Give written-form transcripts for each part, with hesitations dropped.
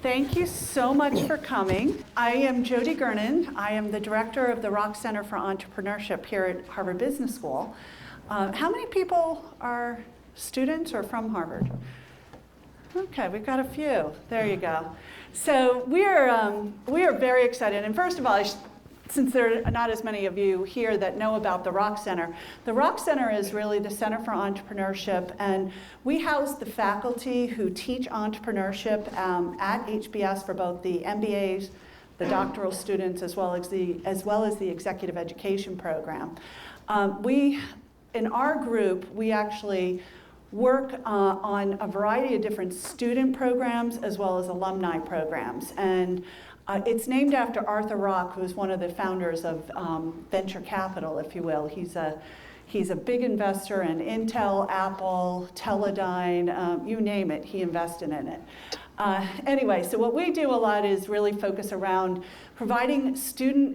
Thank you so much for coming. I am Jodi Gernon. I am the director of the Rock Center for Entrepreneurship here at Harvard Business School. How many people are students or from Harvard? Okay, we've got a few. There you go. So we are very excited. And first of all, since there are not as many of you here that know about the Rock Center is really the Center for Entrepreneurship, and we house the faculty who teach entrepreneurship at HBS for both the MBAs, the doctoral students, as well as the executive education program. In our group, we actually work on a variety of different student programs as well as alumni programs. And it's named after Arthur Rock, who's one of the founders of venture capital, if you will. He's a big investor in Intel, Apple, Teledyne, you name it, he invested in it. Anyway, so what we do a lot is really focus around providing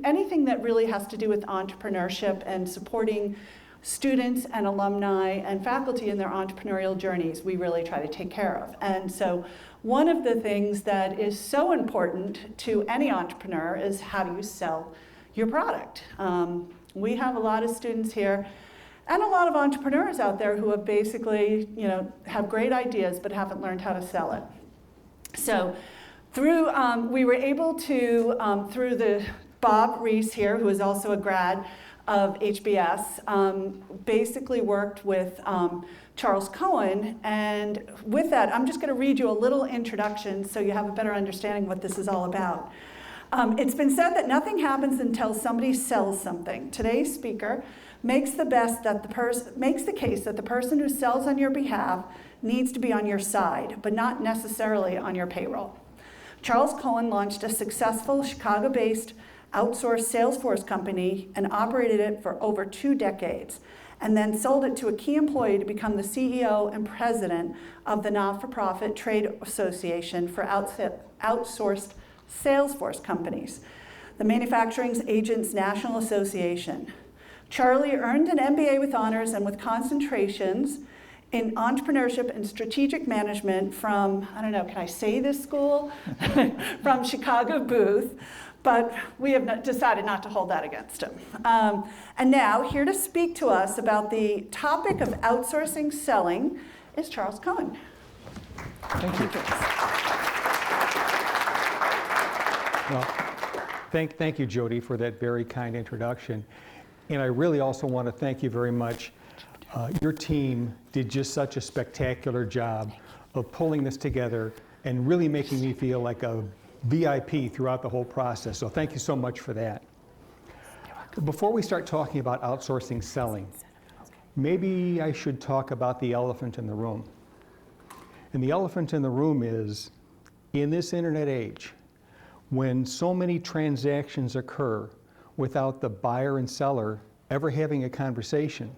anything that really has to do with entrepreneurship and supporting students and alumni and faculty in their entrepreneurial journeys. We really try to take care of. And so one of the things that is so important to any entrepreneur is how do you sell your product? We have a lot of students here and a lot of entrepreneurs out there who have basically, have great ideas but haven't learned how to sell it. So we were able to, through the Bob Reiss here, who is also a grad of HBS, basically worked with Charles Cohon, and with that, I'm just going to read you a little introduction so you have a better understanding what this is all about. It's been said that nothing happens until somebody sells something. Today's speaker makes the case that the person who sells on your behalf needs to be on your side, but not necessarily on your payroll. Charles Cohon launched a successful Chicago-based outsourced Salesforce company and operated it for over 2 decades, and then sold it to a key employee to become the CEO and president of the not-for-profit trade association for outsourced Salesforce companies, the Manufacturing Agents National Association. Charlie earned an MBA with honors and with concentrations in entrepreneurship and strategic management from, I don't know, can I say this school? From Chicago Booth. But we have decided not to hold that against him. And now, here to speak to us about the topic of outsourcing selling is Charles Cohon. Thank you. Well, thank you, Jodi, for that very kind introduction. And I really also want to thank you very much. Your team did just such a spectacular job of pulling this together and really making me feel like a VIP throughout the whole process, so thank you so much for that. Before we start talking about outsourcing selling, maybe I should talk about the elephant in the room. And the elephant in the room is, in this internet age, when so many transactions occur without the buyer and seller ever having a conversation,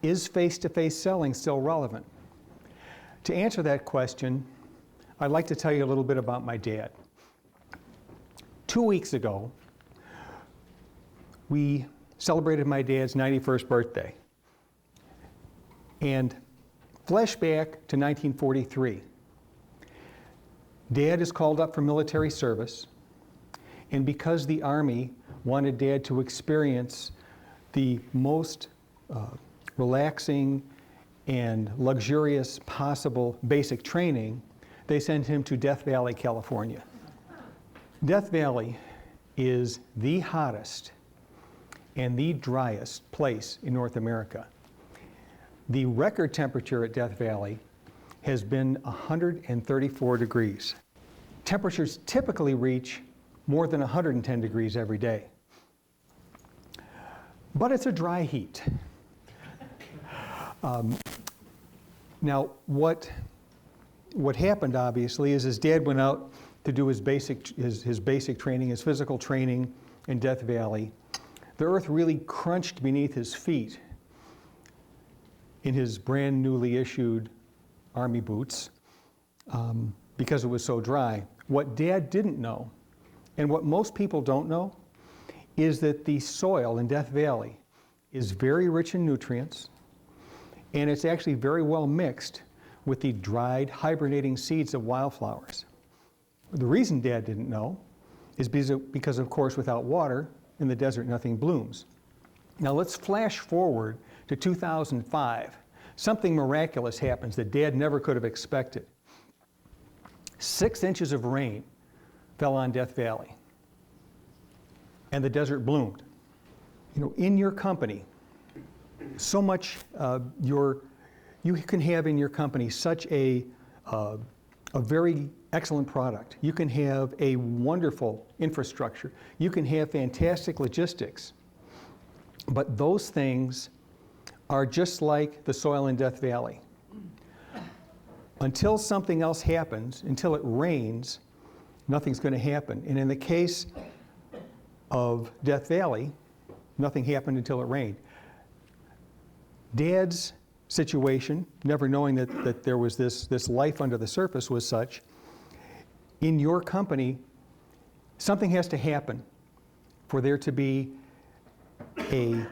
is face-to-face selling still relevant? To answer that question, I'd like to tell you a little bit about my dad. 2 weeks ago, we celebrated my dad's 91st birthday. And flashback to 1943. Dad is called up for military service, and because the Army wanted Dad to experience the most relaxing and luxurious possible basic training, they sent him to Death Valley, California. Death Valley is the hottest and the driest place in North America. The record temperature at Death Valley has been 134 degrees. Temperatures typically reach more than 110 degrees every day. But it's a dry heat. Now, what happened, obviously, is his dad went out to do his basic training, his physical training in Death Valley. The earth really crunched beneath his feet in his brand newly issued Army boots because it was so dry. What Dad didn't know, and what most people don't know, is that the soil in Death Valley is very rich in nutrients, and it's actually very well mixed with the dried, hibernating seeds of wildflowers. The reason Dad didn't know is because, of course, without water in the desert, nothing blooms. Now let's flash forward to 2005. Something miraculous happens that Dad never could have expected. 6 inches of rain fell on Death Valley, and the desert bloomed. You know, in your company, so much you can have in your company such a very excellent product. You can have a wonderful infrastructure. You can have fantastic logistics. But those things are just like the soil in Death Valley. Until something else happens, until it rains, nothing's going to happen. And in the case of Death Valley, nothing happened until it rained. Dad's situation, never knowing that there was this life under the surface, was such. In your company, something has to happen for there to be a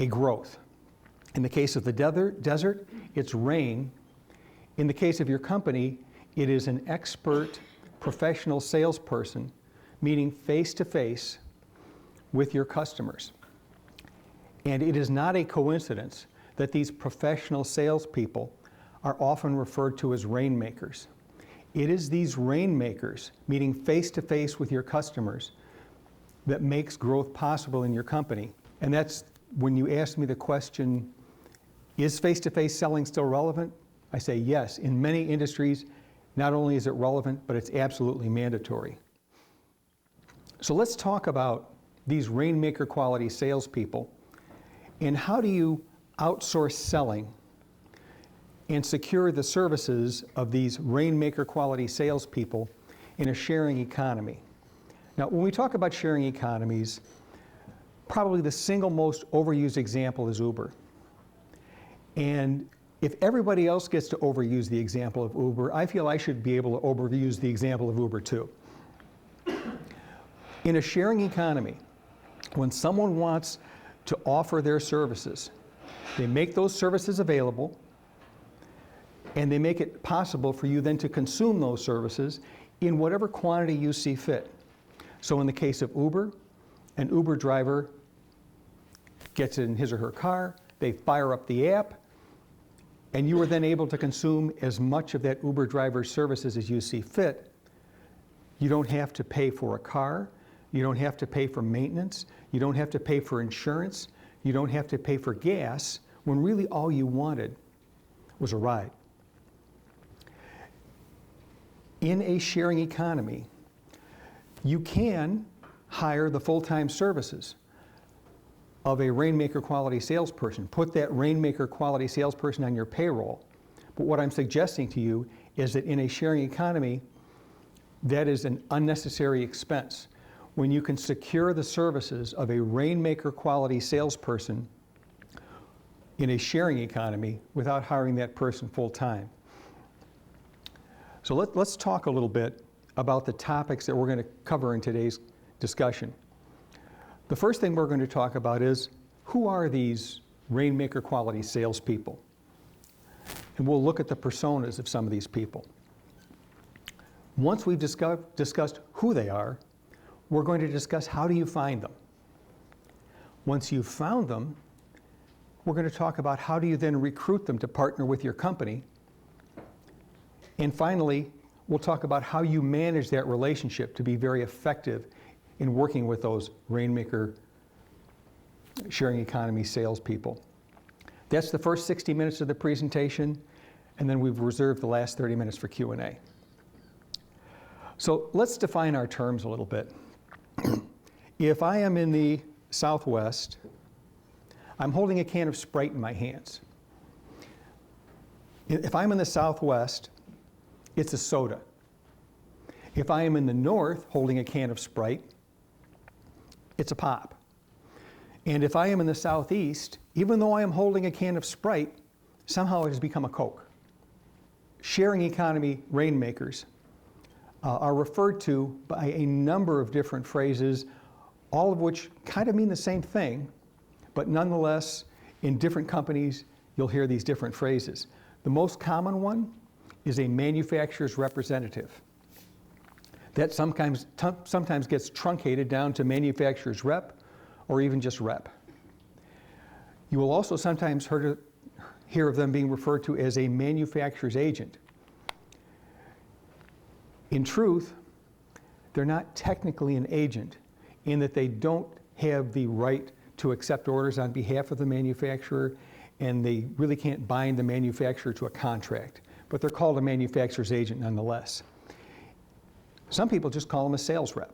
growth. In the case of the desert, it's rain. In the case of your company, it is an expert professional salesperson meeting face-to-face with your customers. And it is not a coincidence that these professional salespeople are often referred to as rainmakers. It is these rainmakers meeting face-to-face with your customers that makes growth possible in your company. And that's when you asked me the question, is face-to-face selling still relevant? I say yes. In many industries, not only is it relevant, but it's absolutely mandatory. So let's talk about these rainmaker quality salespeople and how do you outsource selling and secure the services of these rainmaker quality salespeople in a sharing economy. Now, when we talk about sharing economies, probably the single most overused example is Uber. And if everybody else gets to overuse the example of Uber, I feel I should be able to overuse the example of Uber too. In a sharing economy, when someone wants to offer their services, they make those services available, and they make it possible for you then to consume those services in whatever quantity you see fit. So in the case of Uber, an Uber driver gets in his or her car, they fire up the app, and you are then able to consume as much of that Uber driver's services as you see fit. You don't have to pay for a car, you don't have to pay for maintenance, you don't have to pay for insurance, you don't have to pay for gas, when really all you wanted was a ride. In a sharing economy, you can hire the full-time services of a rainmaker quality salesperson. Put that rainmaker quality salesperson on your payroll. But what I'm suggesting to you is that in a sharing economy, that is an unnecessary expense. When you can secure the services of a rainmaker quality salesperson in a sharing economy without hiring that person full-time. So let's talk a little bit about the topics that we're going to cover in today's discussion. The first thing we're going to talk about is, who are these rainmaker quality salespeople? And we'll look at the personas of some of these people. Once we've discussed who they are, we're going to discuss how do you find them. Once you've found them, we're going to talk about how do you then recruit them to partner with your company. And finally, we'll talk about how you manage that relationship to be very effective in working with those rainmaker sharing economy salespeople. That's the first 60 minutes of the presentation, and then we've reserved the last 30 minutes for Q&A. So let's define our terms a little bit. If I am in the Southwest, I'm holding a can of Sprite in my hands. If I'm in the Southwest, it's a soda. If I am in the North holding a can of Sprite, it's a pop. And if I am in the Southeast, even though I am holding a can of Sprite, somehow it has become a Coke. Sharing economy rainmakers are referred to by a number of different phrases, all of which kind of mean the same thing, but nonetheless, in different companies, you'll hear these different phrases. The most common one is a manufacturer's representative. That sometimes gets truncated down to manufacturer's rep or even just rep. You will also sometimes hear of them being referred to as a manufacturer's agent. In truth, they're not technically an agent in that they don't have the right to accept orders on behalf of the manufacturer, and they really can't bind the manufacturer to a contract, but they're called a manufacturer's agent nonetheless. Some people just call them a sales rep.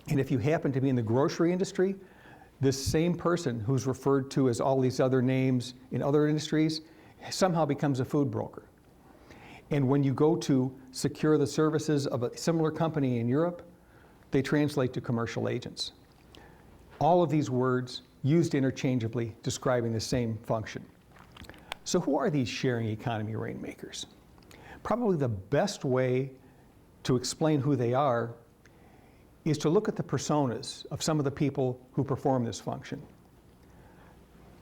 And if you happen to be in the grocery industry, this same person who's referred to as all these other names in other industries somehow becomes a food broker. And when you go to secure the services of a similar company in Europe, they translate to commercial agents. All of these words used interchangeably describing the same function. So who are these sharing economy rainmakers? Probably the best way to explain who they are is to look at the personas of some of the people who perform this function.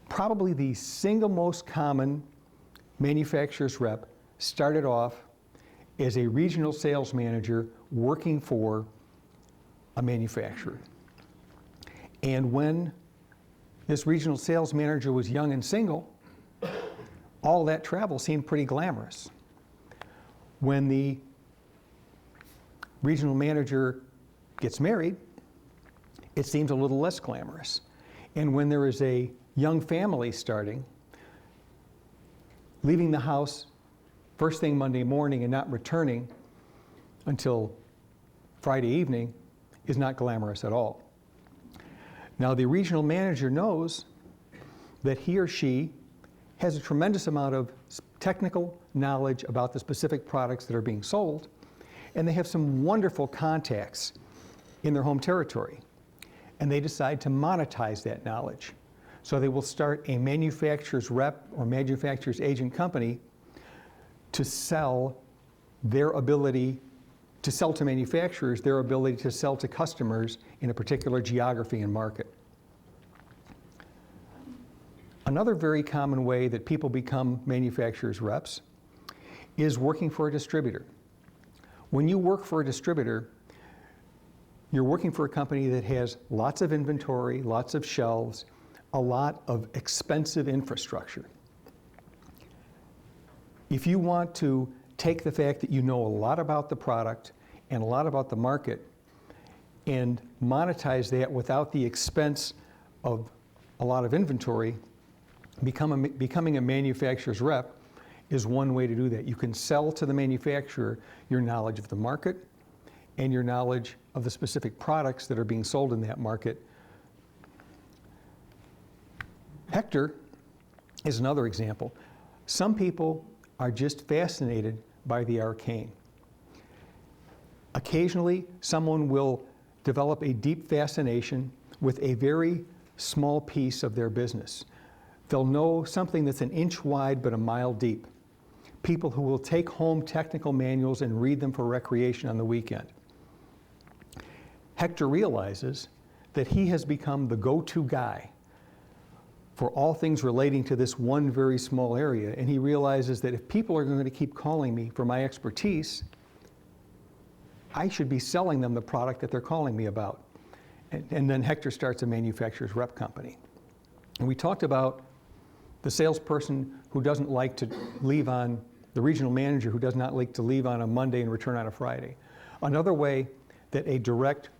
Probably the single most common manufacturer's rep started off as a regional sales manager working for a manufacturer. And when this regional sales manager was young and single, all that travel seemed pretty glamorous. When the regional manager gets married, it seems a little less glamorous. And when there is a young family starting, leaving the house first thing Monday morning and not returning until Friday evening is not glamorous at all. Now, the regional manager knows that he or she has a tremendous amount of technical knowledge about the specific products that are being sold, and they have some wonderful contacts in their home territory. And they decide to monetize that knowledge. So they will start a manufacturer's rep or manufacturer's agent company to sell their ability to sell to manufacturers, their ability to sell to customers in a particular geography and market. Another very common way that people become manufacturers' reps is working for a distributor. When you work for a distributor, you're working for a company that has lots of inventory, lots of shelves, a lot of expensive infrastructure. If you want to take the fact that you know a lot about the product and a lot about the market and monetize that without the expense of a lot of inventory, becoming a manufacturer's rep is one way to do that. You can sell to the manufacturer your knowledge of the market and your knowledge of the specific products that are being sold in that market. Hector is another example. Some people are just fascinated by the arcane. Occasionally, someone will develop a deep fascination with a very small piece of their business. They'll know something that's an inch wide but a mile deep. People who will take home technical manuals and read them for recreation on the weekend. Hector realizes that he has become the go-to guy for all things relating to this one very small area, and he realizes that if people are going to keep calling me for my expertise, I should be selling them the product that they're calling me about. And then Hector starts a manufacturer's rep company. And we talked about the salesperson who doesn't like to leave on, the regional manager who does not like to leave on a Monday and return on a Friday. Another way that a direct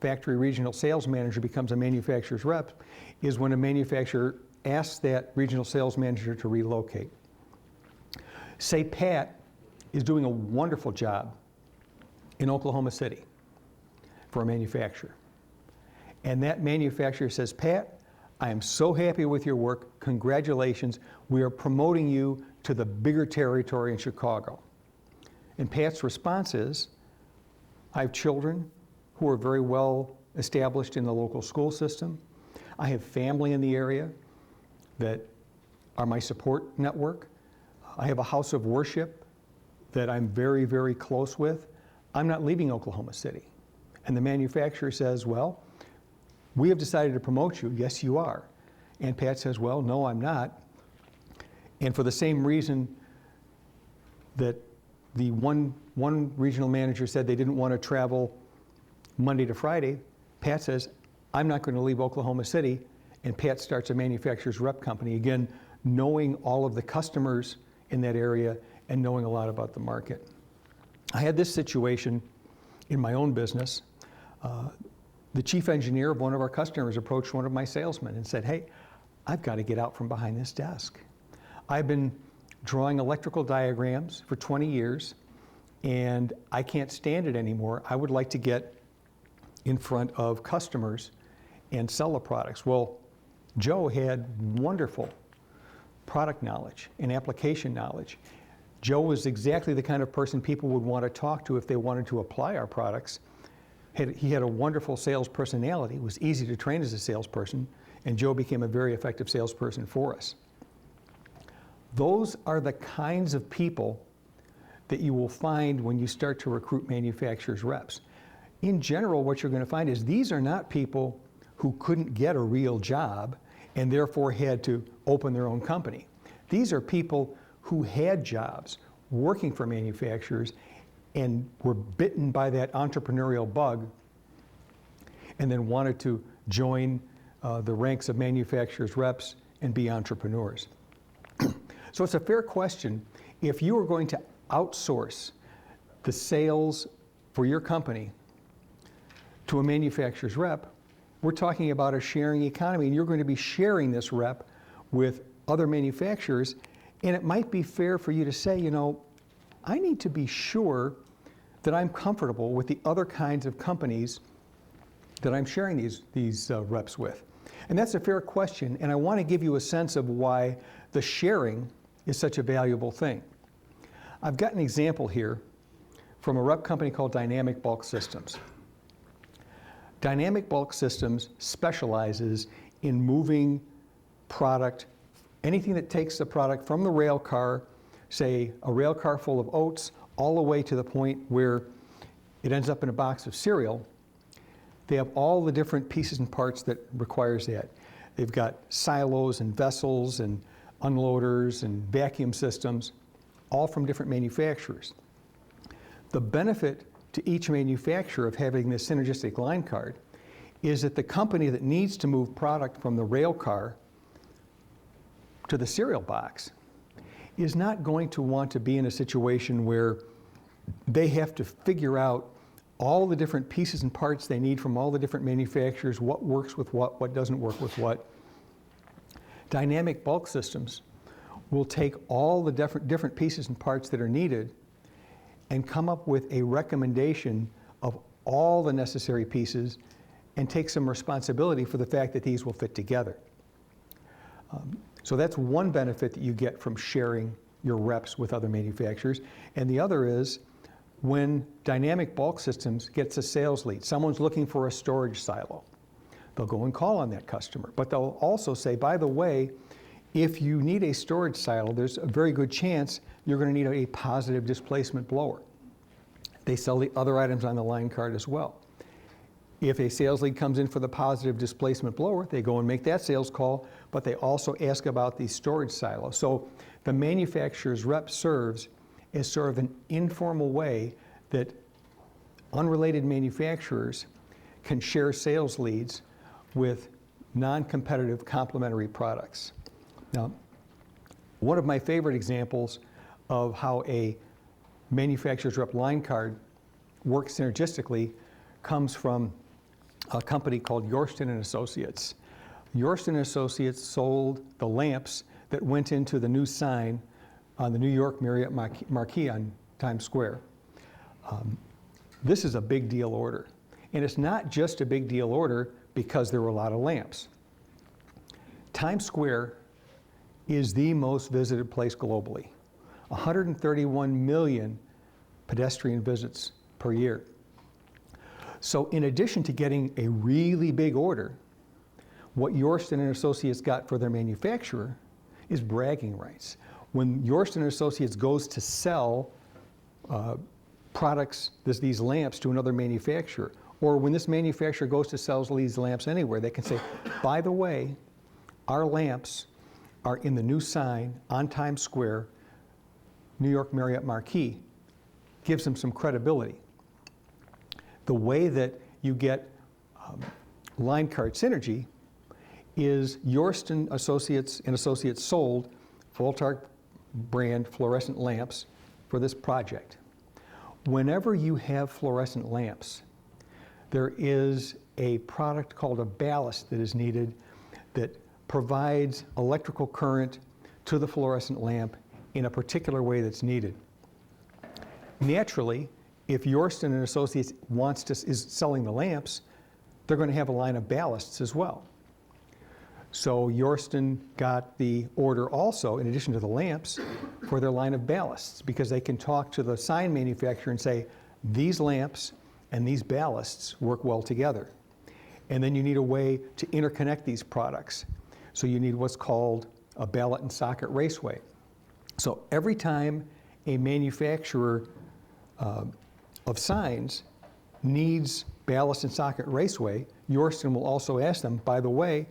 factory regional sales manager becomes a manufacturer's rep is when a manufacturer asks that regional sales manager to relocate. Say Pat is doing a wonderful job in Oklahoma City for a manufacturer. And that manufacturer says, Pat, I am so happy with your work. Congratulations. We are promoting you to the bigger territory in Chicago. And Pat's response is, I have children who are very well established in the local school system. I have family in the area that are my support network. I have a house of worship that I'm very, very close with. I'm not leaving Oklahoma City. And the manufacturer says, well, we have decided to promote you. Yes, you are. And Pat says, well, no, I'm not. And for the same reason that the one regional manager said they didn't want to travel Monday to Friday. Pat says, I'm not going to leave Oklahoma City, and Pat starts a manufacturer's rep company. Again, knowing all of the customers in that area and knowing a lot about the market. I had this situation in my own business. The chief engineer of one of our customers approached one of my salesmen and said, hey, I've got to get out from behind this desk. I've been drawing electrical diagrams for 20 years, and I can't stand it anymore. I would like to get in front of customers and sell the products. Well, Joe had wonderful product knowledge and application knowledge. Joe was exactly the kind of person people would want to talk to if they wanted to apply our products. He had a wonderful sales personality, was easy to train as a salesperson, and Joe became a very effective salesperson for us. Those are the kinds of people that you will find when you start to recruit manufacturers' reps. In general, what you're going to find is these are not people who couldn't get a real job and therefore had to open their own company. These are people who had jobs working for manufacturers and were bitten by that entrepreneurial bug and then wanted to join the ranks of manufacturers' reps and be entrepreneurs. So it's a fair question. If you are going to outsource the sales for your company to a manufacturer's rep, we're talking about a sharing economy, and you're going to be sharing this rep with other manufacturers, and it might be fair for you to say, you know, I need to be sure that I'm comfortable with the other kinds of companies that I'm sharing these reps with. And that's a fair question, and I want to give you a sense of why the sharing is such a valuable thing. I've got an example here from a rep company called Dynamic Bulk Systems. Dynamic Bulk Systems specializes in moving product, anything that takes the product from the rail car, say a rail car full of oats, all the way to the point where it ends up in a box of cereal. They have all the different pieces and parts that requires that. They've got silos and vessels and unloaders and vacuum systems, all from different manufacturers. The benefit to each manufacturer of having this synergistic line card is that the company that needs to move product from the rail car to the cereal box is not going to want to be in a situation where they have to figure out all the different pieces and parts they need from all the different manufacturers, what works with what doesn't work with what. Dynamic Bulk Systems will take all the different pieces and parts that are needed and come up with a recommendation of all the necessary pieces and take some responsibility for the fact that these will fit together. So that's one benefit that you get from sharing your reps with other manufacturers. And the other is when Dynamic Bulk Systems gets a sales lead, someone's looking for a storage silo, they'll go and call on that customer. But they'll also say, by the way, if you need a storage silo, there's a very good chance you're going to need a positive displacement blower. They sell the other items on the line card as well. If a sales lead comes in for the positive displacement blower, they go and make that sales call, but they also ask about the storage silo. So the manufacturer's rep serves as sort of an informal way that unrelated manufacturers can share sales leads with non-competitive complementary products. Now, one of my favorite examples of how a manufacturer's rep line card works synergistically comes from a company called Yorston & Associates. Yorston & Associates sold the lamps that went into the new sign on the New York Marriott marquee on Times Square. This is a big deal order. And it's not just a big deal order because there were a lot of lamps. Times Square is the most visited place globally. 131 million pedestrian visits per year. So in addition to getting a really big order, what Yorston & Associates got for their manufacturer is bragging rights. When Yorston & Associates goes to sell products, these lamps, to another manufacturer, or when this manufacturer goes to sell these lamps anywhere, they can say, by the way, our lamps are in the new sign on Times Square, New York Marriott marquee. gives them some credibility. The way that you get line card synergy is Yorston Associates and Associates sold Voltark brand fluorescent lamps for this project. Whenever you have fluorescent lamps, there is a product called a ballast that is needed that provides electrical current to the fluorescent lamp in a particular way that's needed. Naturally, if Yorston and Associates is selling the lamps, they're going to have a line of ballasts as well. So Yorston got the order also, in addition to the lamps, for their line of ballasts, because they can talk to the sign manufacturer and say, these lamps and these ballasts work well together. And then you need a way to interconnect these products. So you need what's called a ballot and socket raceway. So every time a manufacturer of signs needs ballast and socket raceway, Yorston will also ask them, by the way,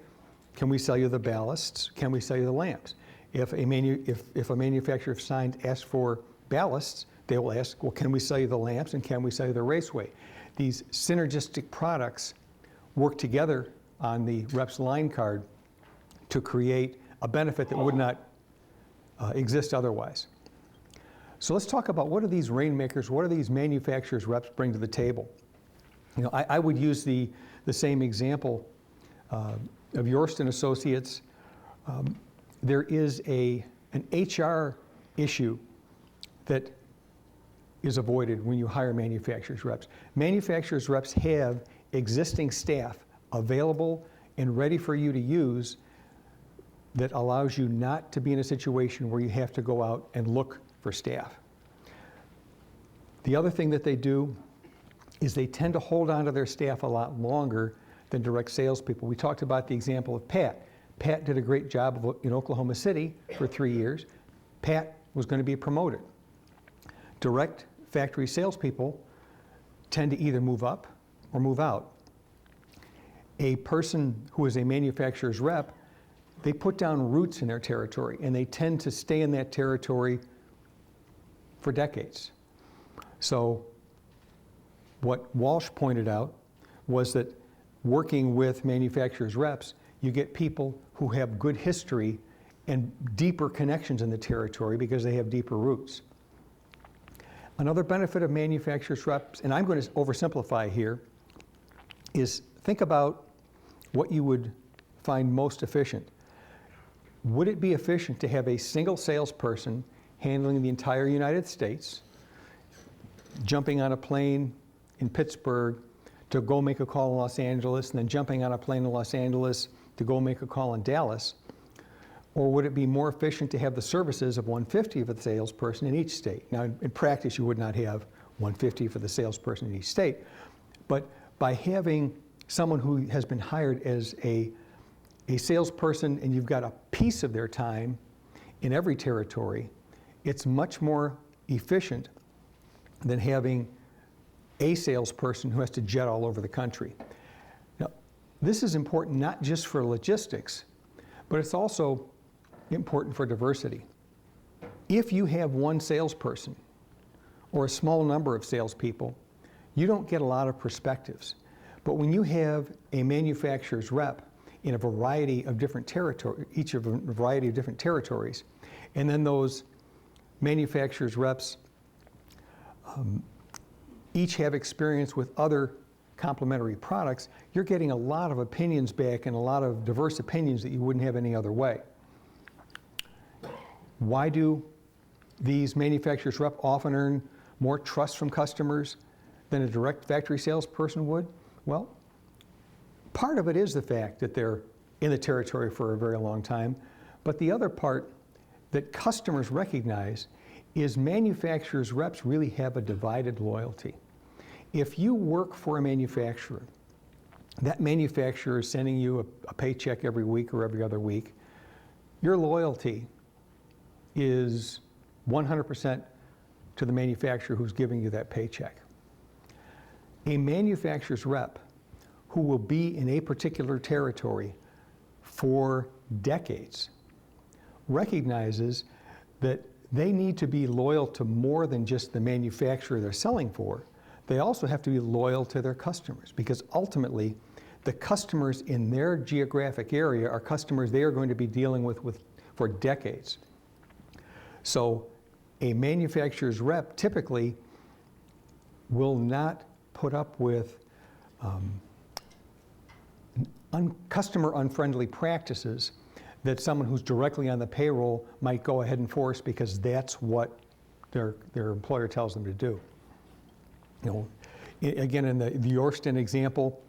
can we sell you the ballasts? Can we sell you the lamps? If a manufacturer of signs asks for ballasts, they will ask, well, can we sell you the lamps and can we sell you the raceway? These synergistic products work together on the rep's line card to create a benefit that would not exist otherwise. So let's talk about what are these rainmakers, what do these manufacturers reps bring to the table? You know, I would use the same example of Yorston Associates. There is an HR issue that is avoided when you hire manufacturers reps. Manufacturers reps have existing staff available and ready for you to use that allows you not to be in a situation where you have to go out and look for staff. The other thing that they do is they tend to hold on to their staff a lot longer than direct salespeople. We talked about the example of Pat. Pat did a great job in Oklahoma City for 3 years. Pat was going to be promoted. Direct factory salespeople tend to either move up or move out. A person who is a manufacturer's rep, they put down roots in their territory and they tend to stay in that territory for decades. So what Walsh pointed out was that working with manufacturers reps, you get people who have good history and deeper connections in the territory because they have deeper roots. Another benefit of manufacturers reps, and I'm going to oversimplify here, is think about what you would find most efficient. Would it be efficient to have a single salesperson handling the entire United States, jumping on a plane in Pittsburgh to go make a call in Los Angeles, and then jumping on a plane in Los Angeles to go make a call in Dallas? Or would it be more efficient to have the services of 150 of the salesperson in each state? Now, in practice, you would not have 150 for the salesperson in each state, but by having someone who has been hired as a salesperson and you've got a piece of their time in every territory, it's much more efficient than having a salesperson who has to jet all over the country. Now, this is important not just for logistics, but it's also important for diversity. If you have one salesperson or a small number of salespeople, you don't get a lot of perspectives. But when you have a manufacturer's rep in a variety of different territories, each of a variety of different territories, and then those manufacturers reps each have experience with other complementary products, you're getting a lot of opinions back and a lot of diverse opinions that you wouldn't have any other way. Why do these manufacturers rep often earn more trust from customers than a direct factory salesperson would? Well, part of it is the fact that they're in the territory for a very long time, but the other part that customers recognize is manufacturers reps really have a divided loyalty. If you work for a manufacturer, that manufacturer is sending you a paycheck every week or every other week, your loyalty is 100% to the manufacturer who's giving you that paycheck. A manufacturer's rep who will be in a particular territory for decades recognizes that they need to be loyal to more than just the manufacturer they're selling for. They also have to be loyal to their customers, because ultimately, the customers in their geographic area are customers they are going to be dealing with for decades. So a manufacturer's rep typically will not put up with customer unfriendly practices that someone who's directly on the payroll might go ahead and force, because that's what their employer tells them to do. You know, again, in the Yorston example,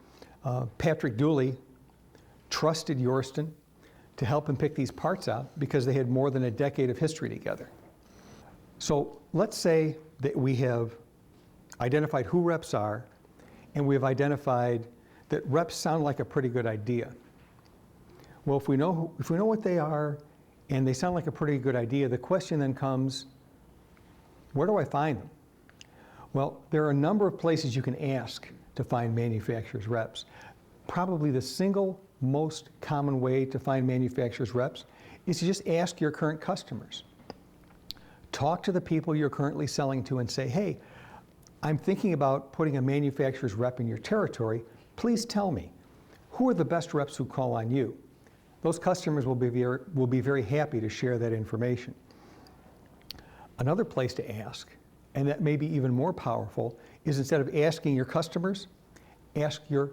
Patrick Dooley trusted Yorston to help him pick these parts out because they had more than a decade of history together. So let's say that we have identified who reps are, and we have identified that reps sound like a pretty good idea. Well, if we know what they are and they sound like a pretty good idea, the question then comes, where do I find them? Well, there are a number of places you can ask to find manufacturers' reps. Probably the single most common way to find manufacturers' reps is to just ask your current customers. Talk to the people you're currently selling to and say, hey, I'm thinking about putting a manufacturer's rep in your territory. Please tell me, who are the best reps who call on you? Those customers will be very happy to share that information. Another place to ask, and that may be even more powerful, is instead of asking your customers, ask your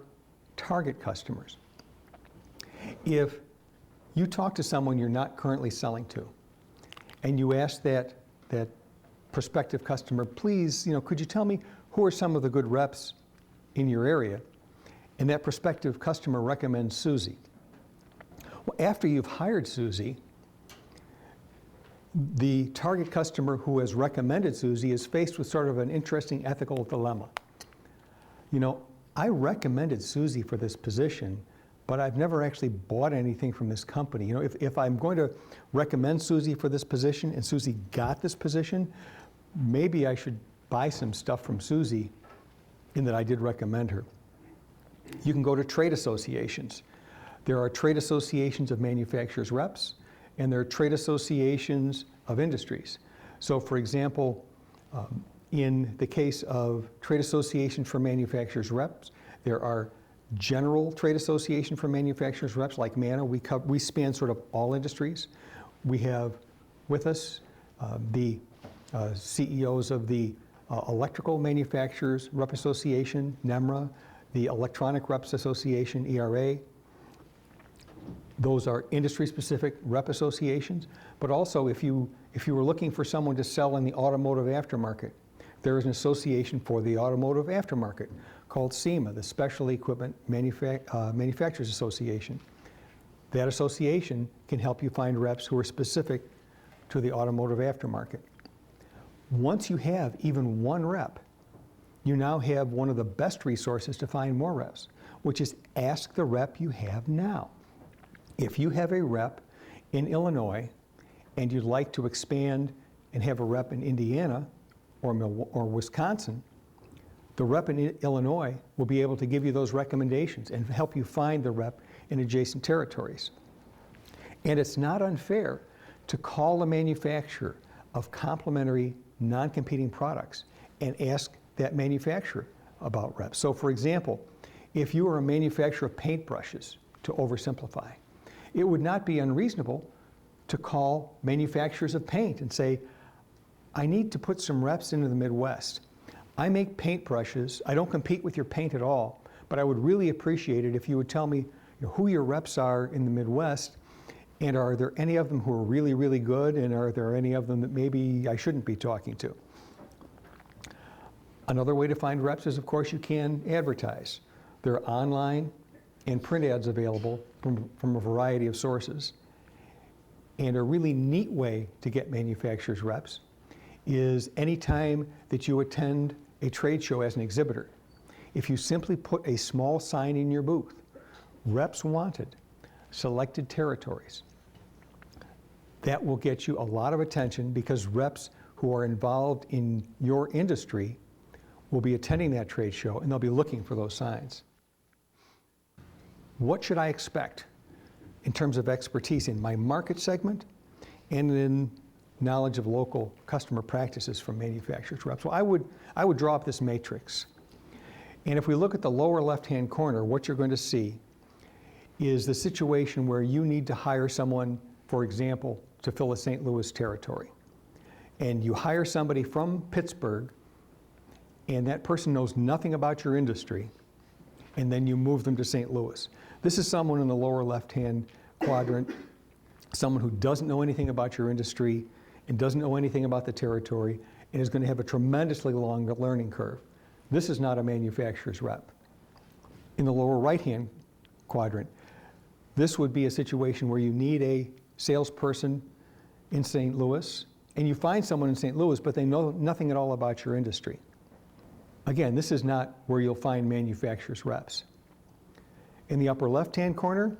target customers. If you talk to someone you're not currently selling to, and you ask that prospective customer, please, could you tell me who are some of the good reps in your area? And that prospective customer recommends Susie. Well, after you've hired Susie, the target customer who has recommended Susie is faced with sort of an interesting ethical dilemma. I recommended Susie for this position, but I've never actually bought anything from this company. If I'm going to recommend Susie for this position and Susie got this position, maybe I should buy some stuff from Susie in that I did recommend her. You can go to trade associations. There are trade associations of manufacturers' reps, and there are trade associations of industries. So for example, in the case of trade association for manufacturers' reps, there are general trade association for manufacturers' reps like MANA. We span sort of all industries. We have with us the CEOs of the Electrical Manufacturers Rep Association, NEMRA, the Electronic Reps Association, ERA. Those are industry-specific rep associations, but also if you were looking for someone to sell in the automotive aftermarket, there is an association for the automotive aftermarket called SEMA, the Special Equipment Manufacturers Association. That association can help you find reps who are specific to the automotive aftermarket. Once you have even one rep, you now have one of the best resources to find more reps, which is ask the rep you have now. If you have a rep in Illinois and you'd like to expand and have a rep in Indiana or Wisconsin, the rep in Illinois will be able to give you those recommendations and help you find the rep in adjacent territories. And it's not unfair to call a manufacturer of complementary, non-competing products and ask that manufacturer about reps. So for example, if you are a manufacturer of paintbrushes, to oversimplify, it would not be unreasonable to call manufacturers of paint and say, I need to put some reps into the Midwest. I make paintbrushes. I don't compete with your paint at all, but I would really appreciate it if you would tell me who your reps are in the Midwest, and are there any of them who are really, really good, and are there any of them that maybe I shouldn't be talking to? Another way to find reps is, of course, you can advertise. There are online and print ads available from a variety of sources. And a really neat way to get manufacturers' reps is anytime that you attend a trade show as an exhibitor. If you simply put a small sign in your booth, reps wanted, selected territories, that will get you a lot of attention, because reps who are involved in your industry will be attending that trade show and they'll be looking for those signs. What should I expect in terms of expertise in my market segment and in knowledge of local customer practices from manufacturers reps. Well, I would draw up this matrix. And if we look at the lower left-hand corner, what you're going to see is the situation where you need to hire someone, for example, to fill a St. Louis territory. And you hire somebody from Pittsburgh, and that person knows nothing about your industry, and then you move them to St. Louis. This is someone in the lower left-hand quadrant, someone who doesn't know anything about your industry and doesn't know anything about the territory and is going to have a tremendously long learning curve. This is not a manufacturer's rep. In the lower right-hand quadrant, this would be a situation where you need a salesperson in St. Louis, and you find someone in St. Louis, but they know nothing at all about your industry. Again, this is not where you'll find manufacturer's reps. In the upper left-hand corner,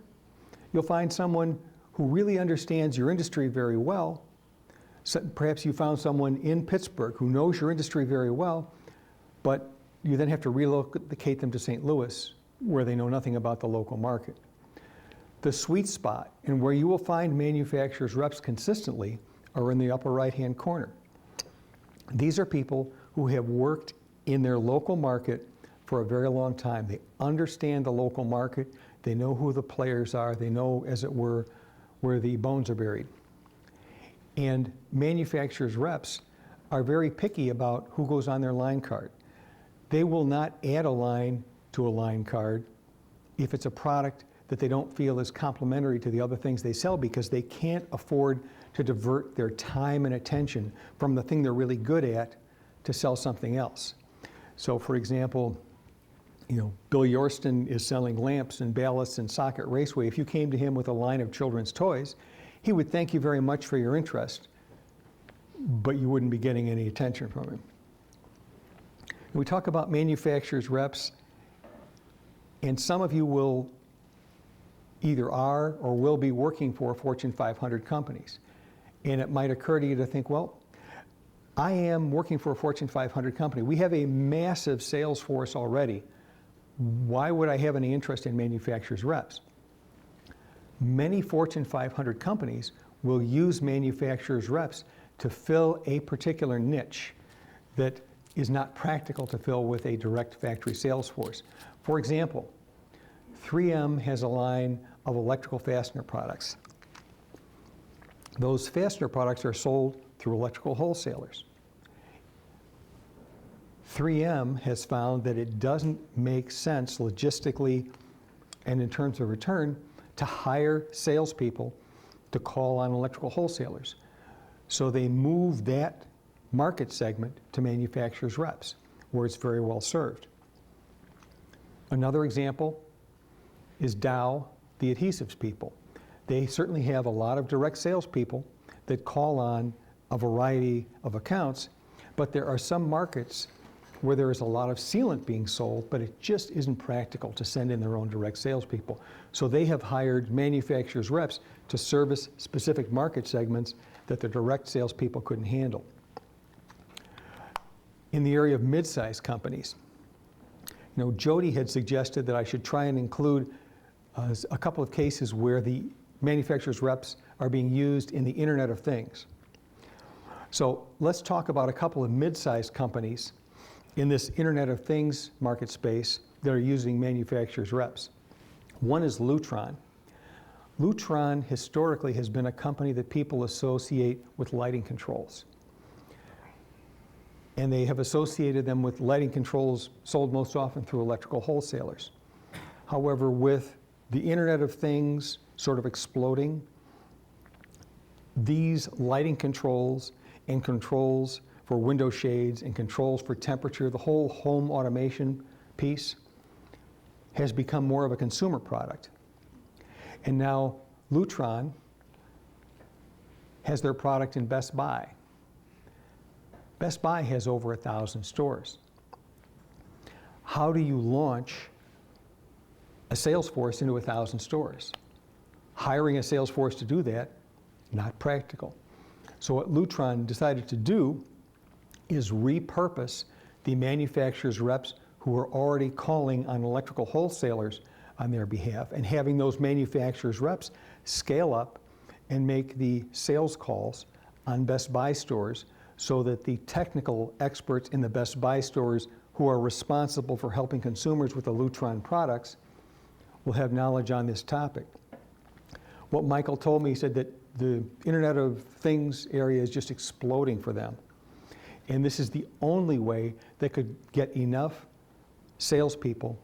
you'll find someone who really understands your industry very well. So perhaps you found someone in Pittsburgh who knows your industry very well, but you then have to relocate them to St. Louis, where they know nothing about the local market. The sweet spot, and where you will find manufacturers' reps consistently, are in the upper right-hand corner. These are people who have worked in their local market for a very long time. They understand the local market. They know who the players are. They know, as it were, where the bones are buried. And manufacturers' reps are very picky about who goes on their line card. They will not add a line to a line card if it's a product that they don't feel is complementary to the other things they sell, because they can't afford to divert their time and attention from the thing they're really good at to sell something else. So for example, Bill Yorston is selling lamps and ballasts and socket raceway. If you came to him with a line of children's toys, he would thank you very much for your interest, but you wouldn't be getting any attention from him. We talk about manufacturers' reps, and some of you will either are or will be working for Fortune 500 companies. And it might occur to you to think, well, I am working for a Fortune 500 company. We have a massive sales force already. Why would I have any interest in manufacturers' reps? Many Fortune 500 companies will use manufacturers' reps to fill a particular niche that is not practical to fill with a direct factory sales force. For example, 3M has a line of electrical fastener products. Those fastener products are sold through electrical wholesalers. 3M has found that it doesn't make sense logistically and in terms of return to hire salespeople to call on electrical wholesalers. So they move that market segment to manufacturers' reps, where it's very well served. Another example is Dow, the adhesives people. They certainly have a lot of direct salespeople that call on a variety of accounts, but there are some markets where there is a lot of sealant being sold, but it just isn't practical to send in their own direct salespeople. So they have hired manufacturers' reps to service specific market segments that the direct salespeople couldn't handle. In the area of mid-sized companies, Jodi had suggested that I should try and include a couple of cases where the manufacturers' reps are being used in the Internet of Things. So let's talk about a couple of mid-sized companies in this Internet of Things market space that are using manufacturers' reps. One is Lutron. Lutron historically has been a company that people associate with lighting controls. And they have associated them with lighting controls sold most often through electrical wholesalers. However, with the Internet of Things sort of exploding, these lighting controls and controls for window shades and controls for temperature, the whole home automation piece, has become more of a consumer product. And now Lutron has their product in Best Buy. Best Buy has over 1,000 stores. How do you launch a sales force into 1,000 stores? Hiring a sales force to do that, not practical. So what Lutron decided to do is repurpose the manufacturers' reps who are already calling on electrical wholesalers on their behalf, and having those manufacturers' reps scale up and make the sales calls on Best Buy stores so that the technical experts in the Best Buy stores who are responsible for helping consumers with the Lutron products will have knowledge on this topic. What Michael told me, he said that the Internet of Things area is just exploding for them. And this is the only way they could get enough salespeople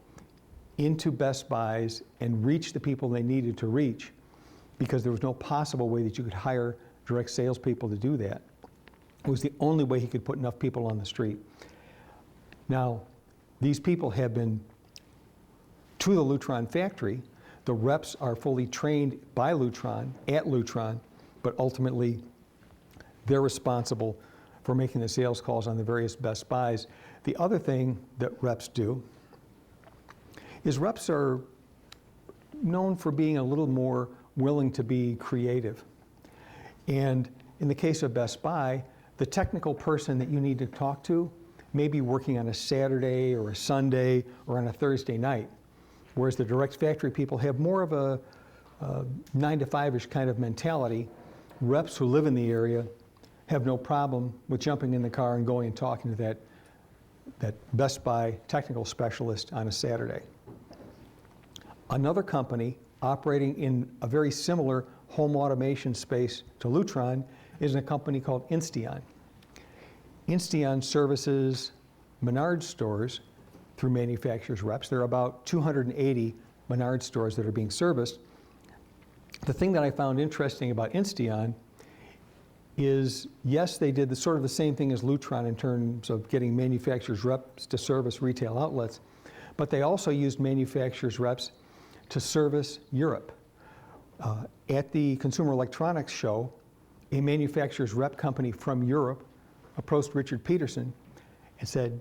into Best Buys and reach the people they needed to reach, because there was no possible way that you could hire direct salespeople to do that. It was the only way he could put enough people on the street. Now, these people have been to the Lutron factory. The reps are fully trained by Lutron, at Lutron, but ultimately they're responsible for making the sales calls on the various Best Buys. The other thing that reps do is reps are known for being a little more willing to be creative. And in the case of Best Buy, the technical person that you need to talk to may be working on a Saturday or a Sunday or on a Thursday night, whereas the direct factory people have more of a 9 to 5-ish kind of mentality. Reps who live in the area have no problem with jumping in the car and going and talking to that Best Buy technical specialist on a Saturday. Another company operating in a very similar home automation space to Lutron is a company called Insteon. Insteon services Menards stores through manufacturers' reps. There are about 280 Menards stores that are being serviced. The thing that I found interesting about Insteon is, yes, they did sort of the same thing as Lutron in terms of getting manufacturers' reps to service retail outlets, but they also used manufacturers' reps to service Europe. At the Consumer Electronics Show, a manufacturer's rep company from Europe approached Richard Peterson and said,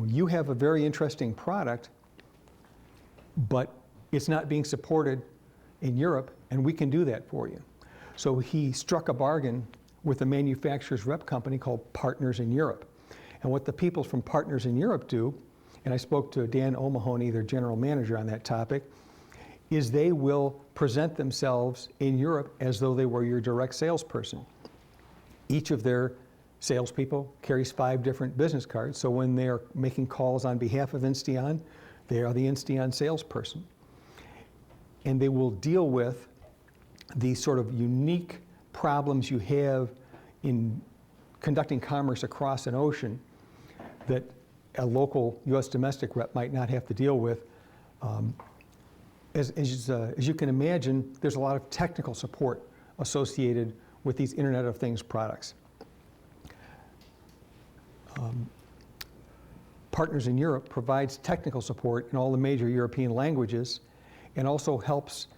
you have a very interesting product, but it's not being supported in Europe, and we can do that for you. So he struck a bargain with a manufacturer's rep company called Partners in Europe. And what the people from Partners in Europe do, and I spoke to Dan O'Mahony, their general manager, on that topic, is they will present themselves in Europe as though they were your direct salesperson. Each of their salespeople carries 5 different business cards, so when they're making calls on behalf of Insteon, they are the Insteon salesperson. And they will deal with the sort of unique problems you have in conducting commerce across an ocean that a local U.S. domestic rep might not have to deal with. As you can imagine, there's a lot of technical support associated with these Internet of Things products. Partners in Europe provides technical support in all the major European languages and also helps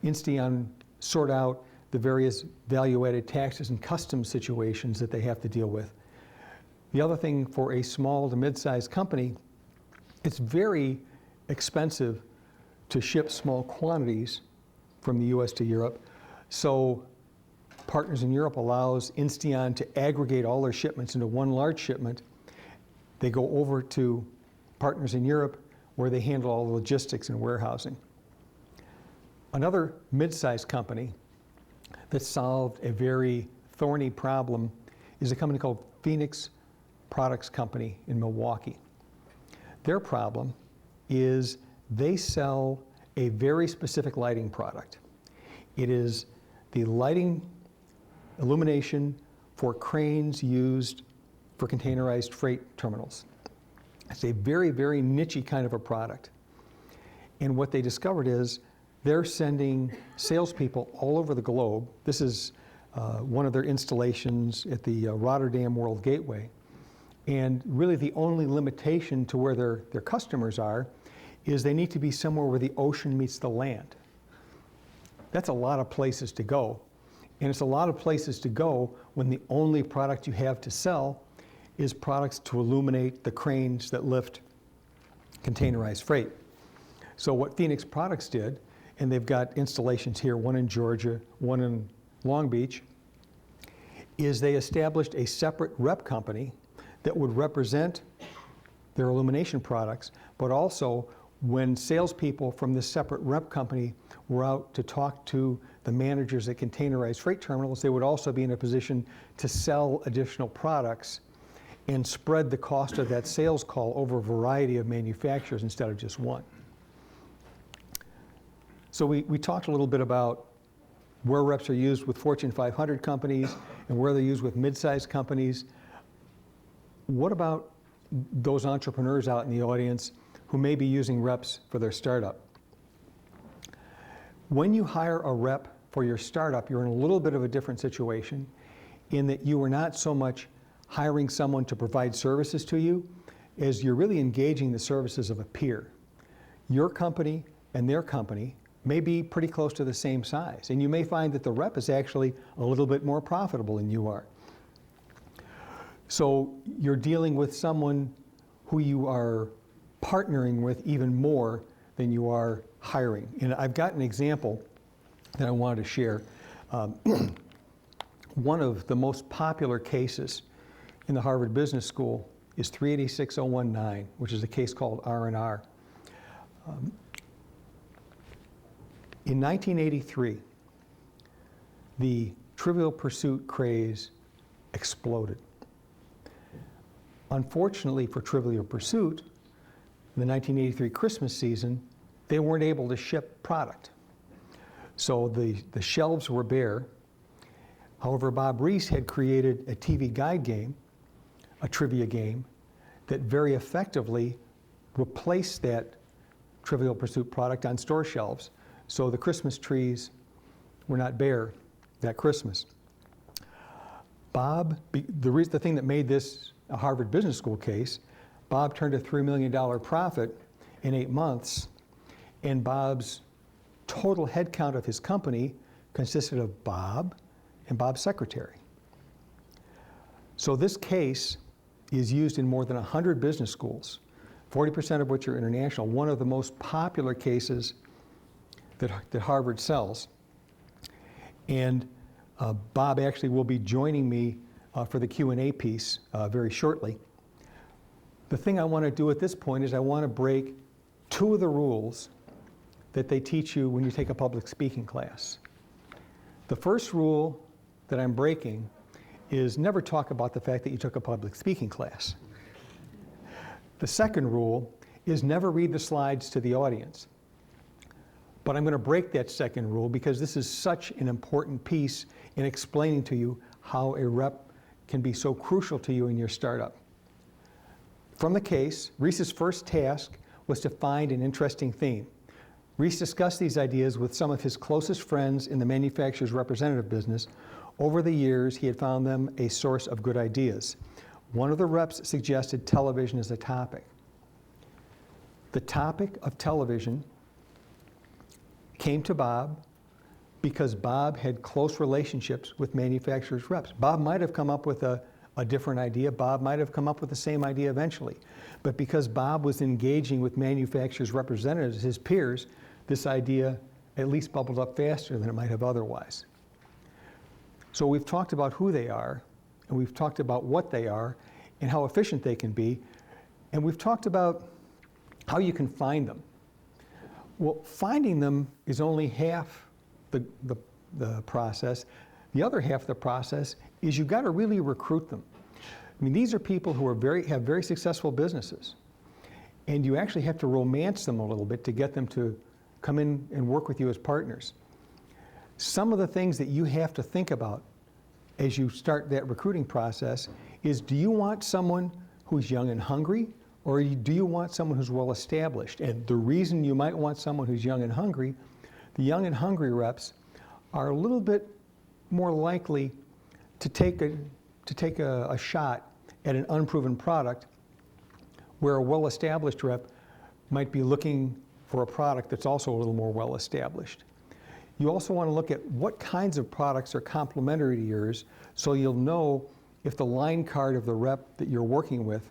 Insteon sort out the various value-added taxes and customs situations that they have to deal with. The other thing, for a small to mid-sized company, it's very expensive to ship small quantities from the US to Europe. So Partners in Europe allows Insteon to aggregate all their shipments into one large shipment. They go over to Partners in Europe, where they handle all the logistics and warehousing. Another mid-sized company that solved a very thorny problem is a company called Phoenix Products Company in Milwaukee. Their problem is they sell a very specific lighting product. It is the lighting illumination for cranes used for containerized freight terminals. It's a very, very niche-y kind of a product. And what they discovered is they're sending salespeople all over the globe. This is one of their installations at the Rotterdam World Gateway. And really the only limitation to where their customers are is they need to be somewhere where the ocean meets the land. That's a lot of places to go. And it's a lot of places to go when the only product you have to sell is products to illuminate the cranes that lift containerized freight. So what Phoenix Products did, and they've got installations here, one in Georgia, one in Long Beach, is they established a separate rep company that would represent their illumination products, but also when salespeople from this separate rep company were out to talk to the managers at containerized freight terminals, they would also be in a position to sell additional products and spread the cost of that sales call over a variety of manufacturers instead of just one. So we talked a little bit about where reps are used with Fortune 500 companies and where they're used with mid-sized companies. What about those entrepreneurs out in the audience who may be using reps for their startup? When you hire a rep for your startup, you're in a little bit of a different situation in that you are not so much hiring someone to provide services to you as you're really engaging the services of a peer. Your company and their company may be pretty close to the same size, and you may find that the rep is actually a little bit more profitable than you are. So you're dealing with someone who you are partnering with even more than you are hiring. And I've got an example that I wanted to share. One of the most popular cases in the Harvard Business School is 386-019, which is a case called R&R. In 1983, the Trivial Pursuit craze exploded. Unfortunately for Trivial Pursuit, in the 1983 Christmas season, they weren't able to ship product. So the shelves were bare. However, Bob Reiss had created a TV guide game, a trivia game, that very effectively replaced that Trivial Pursuit product on store shelves. So the Christmas trees were not bare that Christmas. Bob, the thing that made this a Harvard Business School case, Bob turned a $3 million profit in 8 months, and Bob's total headcount of his company consisted of Bob and Bob's secretary. So this case is used in more than 100 business schools, 40% of which are international, one of the most popular cases that Harvard sells. And Bob actually will be joining me for the Q&A piece very shortly. The thing I want to do at this point is I want to break 2 of the rules that they teach you when you take a public speaking class. The first rule that I'm breaking is never talk about the fact that you took a public speaking class. The second rule is never read the slides to the audience. But I'm going to break that second rule because this is such an important piece in explaining to you how a rep can be so crucial to you in your startup. From the case, Reiss's first task was to find an interesting theme. Reiss discussed these ideas with some of his closest friends in the manufacturer's representative business. Over the years, he had found them a source of good ideas. One of the reps suggested television as a topic. The topic of television came to Bob because Bob had close relationships with manufacturers' reps. Bob might have come up with a different idea. Bob might have come up with the same idea eventually. But because Bob was engaging with manufacturers' representatives, his peers, this idea at least bubbled up faster than it might have otherwise. So we've talked about who they are, and we've talked about what they are, and how efficient they can be, and we've talked about how you can find them. Well, finding them is only half the process. The other half of the process is you've got to really recruit them. I mean, these are people who are have very successful businesses, and you actually have to romance them a little bit to get them to come in and work with you as partners. Some of the things that you have to think about as you start that recruiting process is, do you want someone who's young and hungry, or do you want someone who's well established? And the reason you might want someone who's young and hungry, the young and hungry reps are a little bit more likely to take a shot at an unproven product, where a well-established rep might be looking for a product that's also a little more well-established. You also want to look at what kinds of products are complementary to yours, so you'll know if the line card of the rep that you're working with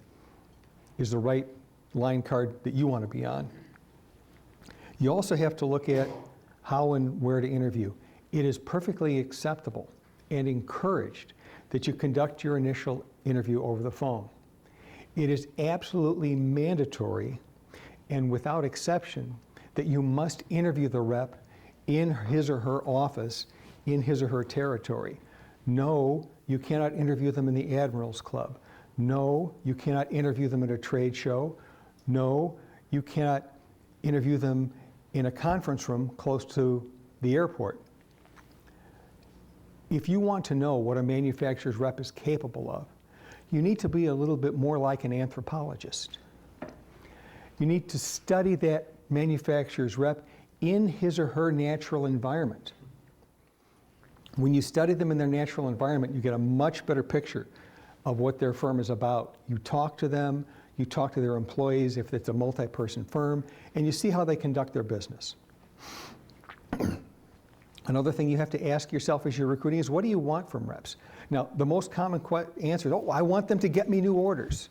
is the right line card that you want to be on. You also have to look at how and where to interview. It is perfectly acceptable and encouraged that you conduct your initial interview over the phone. It is absolutely mandatory and without exception that you must interview the rep in his or her office, in his or her territory. No, you cannot interview them in the Admirals Club. No, you cannot interview them at a trade show. No, you cannot interview them in a conference room close to the airport. If you want to know what a manufacturer's rep is capable of, you need to be a little bit more like an anthropologist. You need to study that manufacturer's rep in his or her natural environment. When you study them in their natural environment, you get a much better picture of what their firm is about. You talk to them, you talk to their employees if it's a multi-person firm, and you see how they conduct their business. Another thing you have to ask yourself as you're recruiting is, what do you want from reps? Now, the most common answer is, oh, I want them to get me new orders.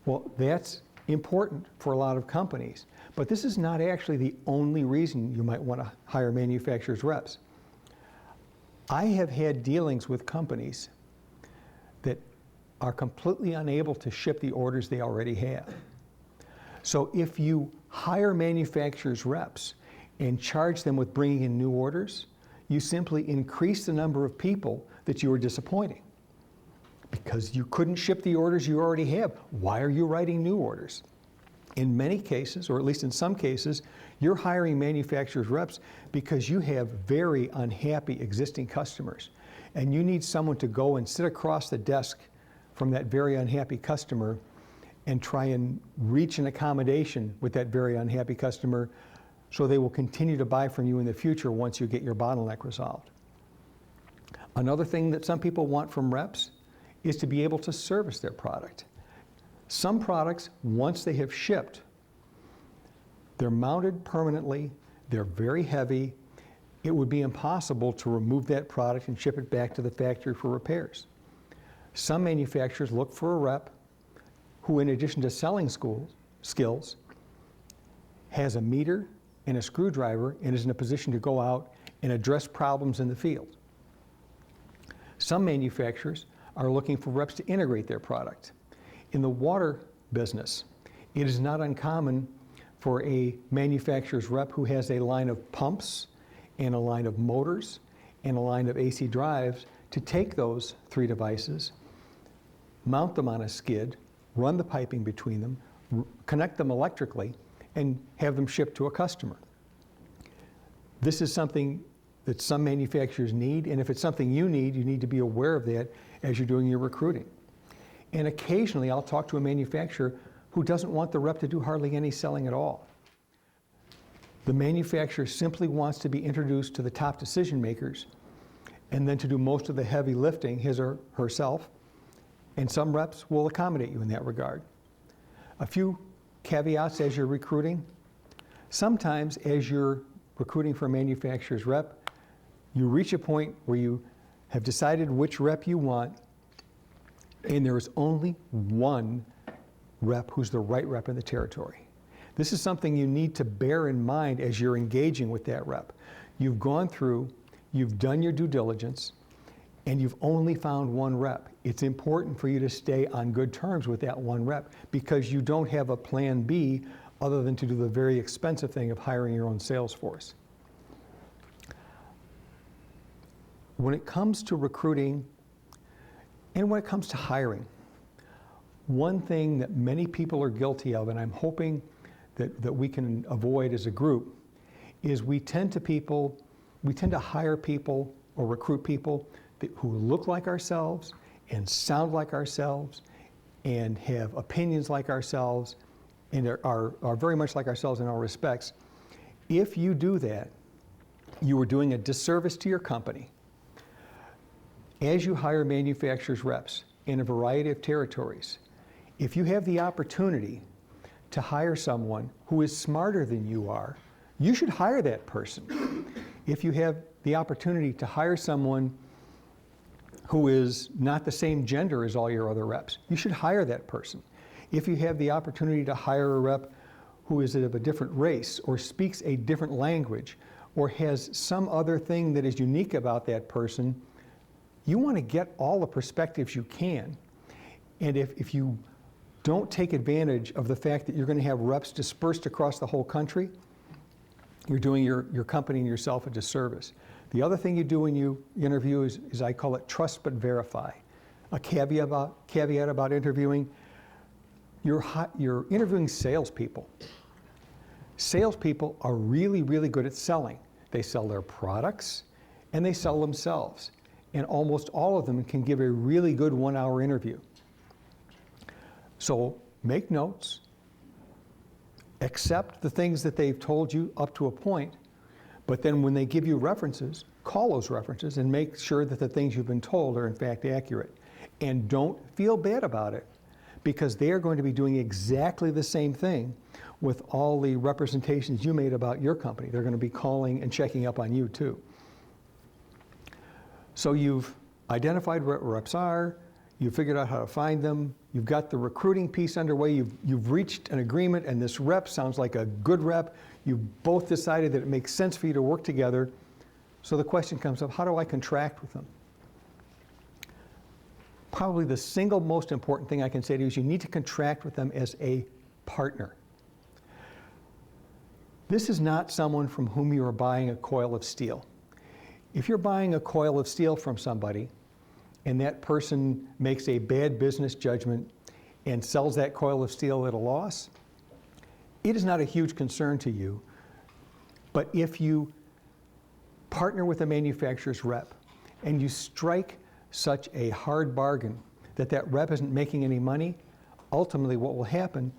Well, that's important for a lot of companies, but this is not actually the only reason you might want to hire manufacturers' reps. I have had dealings with companies that are completely unable to ship the orders they already have. So if you hire manufacturers' reps and charge them with bringing in new orders, you simply increase the number of people that you are disappointing. Because you couldn't ship the orders you already have. Why are you writing new orders? In many cases, or at least in some cases, you're hiring manufacturers' reps because you have very unhappy existing customers. And you need someone to go and sit across the desk from that very unhappy customer and try and reach an accommodation with that very unhappy customer so they will continue to buy from you in the future once you get your bottleneck resolved. Another thing that some people want from reps is to be able to service their product. Some products, once they have shipped, they're mounted permanently, they're very heavy. It would be impossible to remove that product and ship it back to the factory for repairs. Some manufacturers look for a rep who, in addition to selling skills, has a meter and a screwdriver and is in a position to go out and address problems in the field. Some manufacturers are looking for reps to integrate their product. In the water business, it is not uncommon for a manufacturer's rep who has a line of pumps and a line of motors and a line of AC drives to take those three devices, mount them on a skid, run the piping between them, connect them electrically, and have them shipped to a customer. This is something that some manufacturers need, and if it's something you need to be aware of that as you're doing your recruiting. And occasionally I'll talk to a manufacturer who doesn't want the rep to do hardly any selling at all. The manufacturer simply wants to be introduced to the top decision makers and then to do most of the heavy lifting, his or herself, and some reps will accommodate you in that regard. A few caveats as you're recruiting. Sometimes as you're recruiting for a manufacturer's rep, you reach a point where you have decided which rep you want, and there is only one rep who's the right rep in the territory. This is something you need to bear in mind as you're engaging with that rep. You've gone through, you've done your due diligence, and you've only found one rep. It's important for you to stay on good terms with that one rep because you don't have a plan B other than to do the very expensive thing of hiring your own sales force. When it comes to recruiting and when it comes to hiring, one thing that many people are guilty of, and I'm hoping that we can avoid as a group, is we tend to hire people or recruit people who look like ourselves and sound like ourselves and have opinions like ourselves and are very much like ourselves in all respects. If you do that, you are doing a disservice to your company. As you hire manufacturers' reps in a variety of territories, if you have the opportunity to hire someone who is smarter than you are, you should hire that person. If you have the opportunity to hire someone who is not the same gender as all your other reps, you should hire that person. If you have the opportunity to hire a rep who is of a different race or speaks a different language or has some other thing that is unique about that person, you want to get all the perspectives you can. And if you don't take advantage of the fact that you're going to have reps dispersed across the whole country, you're doing your company and yourself a disservice. The other thing you do when you interview is I call it trust but verify. A caveat about interviewing, you're interviewing salespeople. Salespeople are really, really good at selling. They sell their products and they sell themselves. And almost all of them can give a really good 1-hour interview. So make notes, accept the things that they've told you up to a point, but then when they give you references, call those references and make sure that the things you've been told are in fact accurate. And don't feel bad about it, because they are going to be doing exactly the same thing with all the representations you made about your company. They're going to be calling and checking up on you too. So you've identified what reps are, you've figured out how to find them, you've got the recruiting piece underway, you've reached an agreement, and this rep sounds like a good rep. You've both decided that it makes sense for you to work together. So the question comes up, how do I contract with them? Probably the single most important thing I can say to you is you need to contract with them as a partner. This is not someone from whom you are buying a coil of steel. If you're buying a coil of steel from somebody and that person makes a bad business judgment and sells that coil of steel at a loss, it is not a huge concern to you. But if you partner with a manufacturer's rep and you strike such a hard bargain that that rep isn't making any money, ultimately what will happen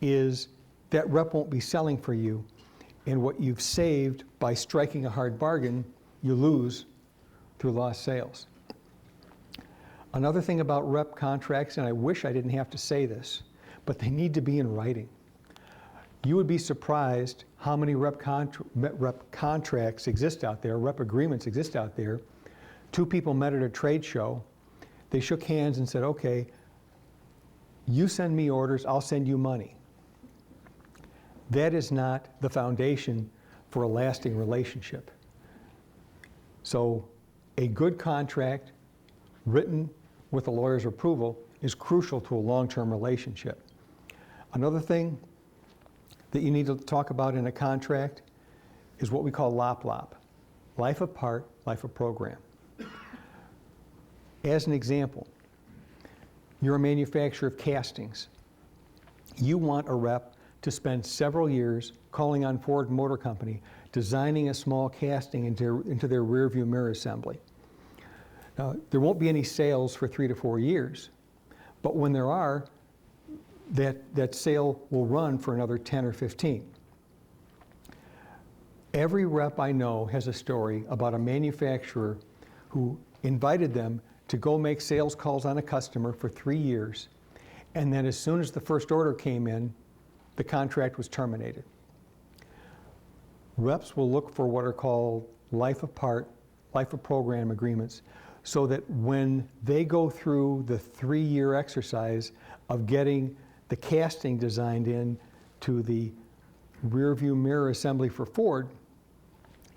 is that rep won't be selling for you, and what you've saved by striking a hard bargain, you lose through lost sales. Another thing about rep contracts, and I wish I didn't have to say this, but they need to be in writing. You would be surprised how many rep contracts exist out there, rep agreements exist out there. Two people met at a trade show. They shook hands and said, okay, you send me orders, I'll send you money. That is not the foundation for a lasting relationship. So a good contract written with a lawyer's approval is crucial to a long-term relationship. Another thing that you need to talk about in a contract is what we call LOP, life of part, life of program. As an example, you're a manufacturer of castings. You want a rep to spend several years calling on Ford Motor Company, designing a small casting into their rear view mirror assembly. Now, there won't be any sales for 3 to 4 years, but when there are, that sale will run for another 10 or 15. Every rep I know has a story about a manufacturer who invited them to go make sales calls on a customer for 3 years, and then as soon as the first order came in, the contract was terminated. Reps will look for what are called life of part, life of program agreements, so that when they go through the 3-year exercise of getting the casting designed in to the rear view mirror assembly for Ford,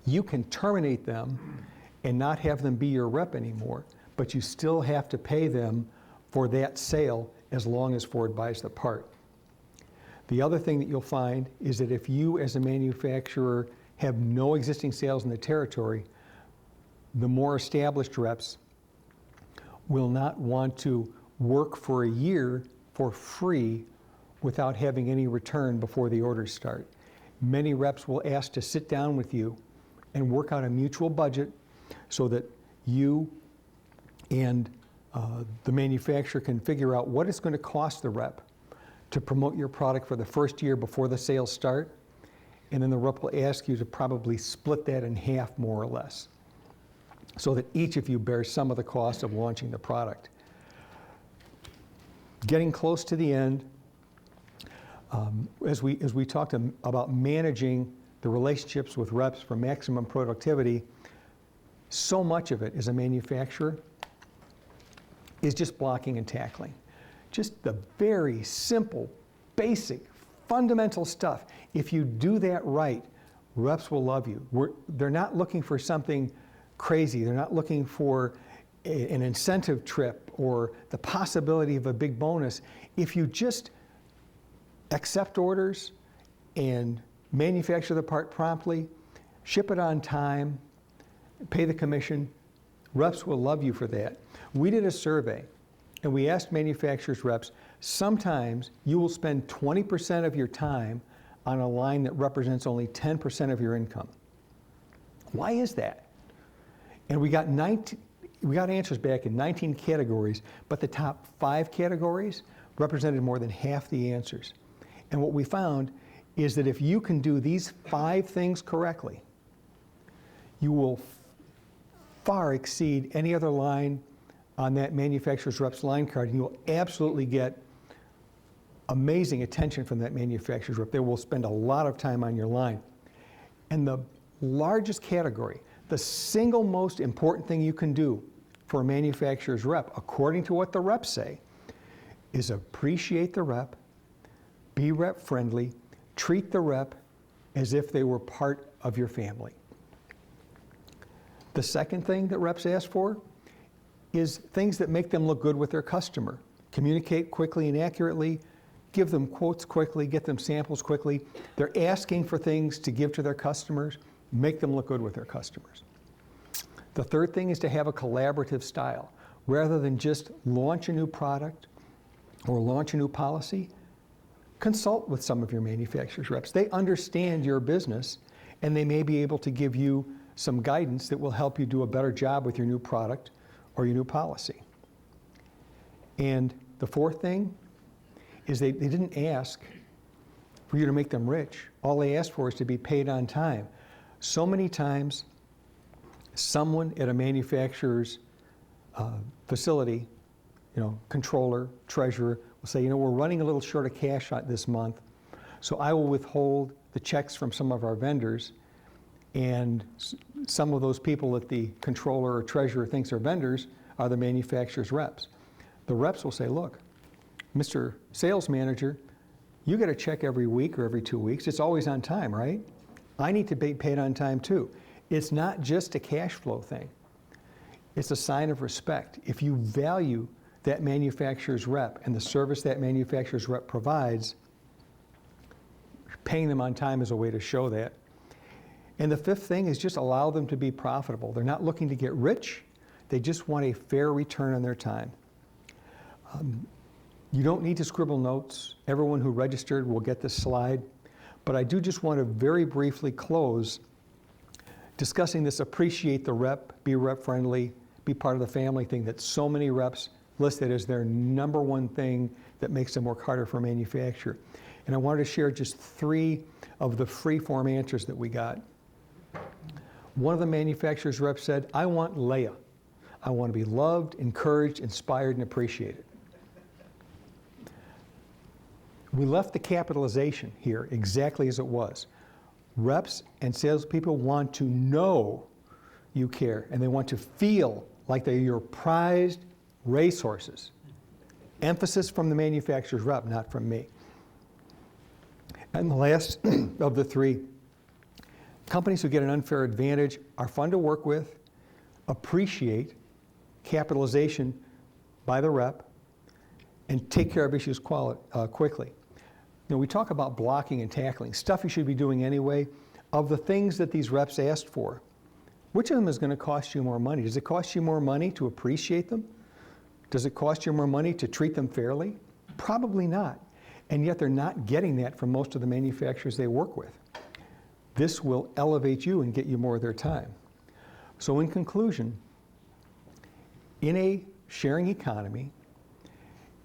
you can terminate them and not have them be your rep anymore, but you still have to pay them for that sale as long as Ford buys the part. The other thing that you'll find is that if you as a manufacturer have no existing sales in the territory, the more established reps will not want to work for a year for free without having any return before the orders start. Many reps will ask to sit down with you and work out a mutual budget so that you and the manufacturer can figure out what it's going to cost the rep to promote your product for the first year before the sales start, and then the rep will ask you to probably split that in half more or less, so that each of you bears some of the cost of launching the product. Getting close to the end, as we talked about managing the relationships with reps for maximum productivity, so much of it as a manufacturer is just blocking and tackling. Just the very simple, basic, fundamental stuff. If you do that right, reps will love you. They're not looking for something crazy. They're not looking for an incentive trip or the possibility of a big bonus. If you just accept orders and manufacture the part promptly, ship it on time, pay the commission. Reps will love you for that. We did a survey, and we asked manufacturers' reps, sometimes you will spend 20% of your time on a line that represents only 10% of your income. Why is that? And we got answers back in 19 categories, but the top 5 categories represented more than half the answers. And what we found is that if you can do these 5 things correctly, you will far exceed any other line on that manufacturer's rep's line card, and you will absolutely get amazing attention from that manufacturer's rep. They will spend a lot of time on your line. And the largest category, the single most important thing you can do for a manufacturer's rep, according to what the reps say, is appreciate the rep, be rep friendly, treat the rep as if they were part of your family. The second thing that reps ask for is things that make them look good with their customer. Communicate quickly and accurately, give them quotes quickly, get them samples quickly. They're asking for things to give to their customers, make them look good with their customers. The third thing is to have a collaborative style. Rather than just launch a new product or launch a new policy, consult with some of your manufacturer's reps. They understand your business, and they may be able to give you some guidance that will help you do a better job with your new product or your new policy. And the fourth thing is they didn't ask for you to make them rich. All they asked for is to be paid on time. So many times, someone at a manufacturer's facility, controller, treasurer, will say, we're running a little short of cash this month, so I will withhold the checks from some of our vendors, and some of those people that the controller or treasurer thinks are vendors are the manufacturer's reps. The reps will say, look, Mr. Sales Manager, you get a check every week or every 2 weeks. It's always on time, right? I need to be paid on time too. It's not just a cash flow thing. It's a sign of respect. If you value that manufacturer's rep and the service that manufacturer's rep provides, paying them on time is a way to show that. And the fifth thing is just allow them to be profitable. They're not looking to get rich. They just want a fair return on their time. You don't need to scribble notes. Everyone who registered will get this slide. But I do just want to very briefly close discussing this appreciate the rep, be rep friendly, be part of the family thing that so many reps listed as their number one thing that makes them work harder for a manufacturer. And I wanted to share just 3 of the free form answers that we got. One of the manufacturer's reps said, I want Leia. I want to be loved, encouraged, inspired, and appreciated. We left the capitalization here exactly as it was. Reps and salespeople want to know you care, and they want to feel like they're your prized racehorses. Emphasis from the manufacturer's rep, not from me. And the last of the 3, companies who get an unfair advantage are fun to work with, appreciate capitalization by the rep, and take care of issues quickly. We talk about blocking and tackling, stuff you should be doing anyway. Of the things that these reps asked for, which of them is going to cost you more money? Does it cost you more money to appreciate them? Does it cost you more money to treat them fairly? Probably not. And yet they're not getting that from most of the manufacturers they work with. This will elevate you and get you more of their time. So in conclusion, in a sharing economy,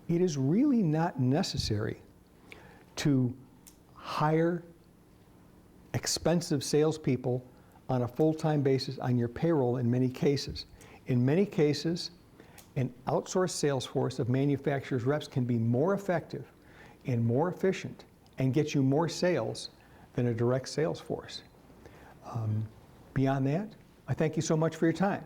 it is really not necessary to hire expensive salespeople on a full-time basis on your payroll in many cases. In many cases, an outsourced sales force of manufacturers' reps can be more effective and more efficient and get you more sales than a direct sales force. Beyond that, I thank you so much for your time.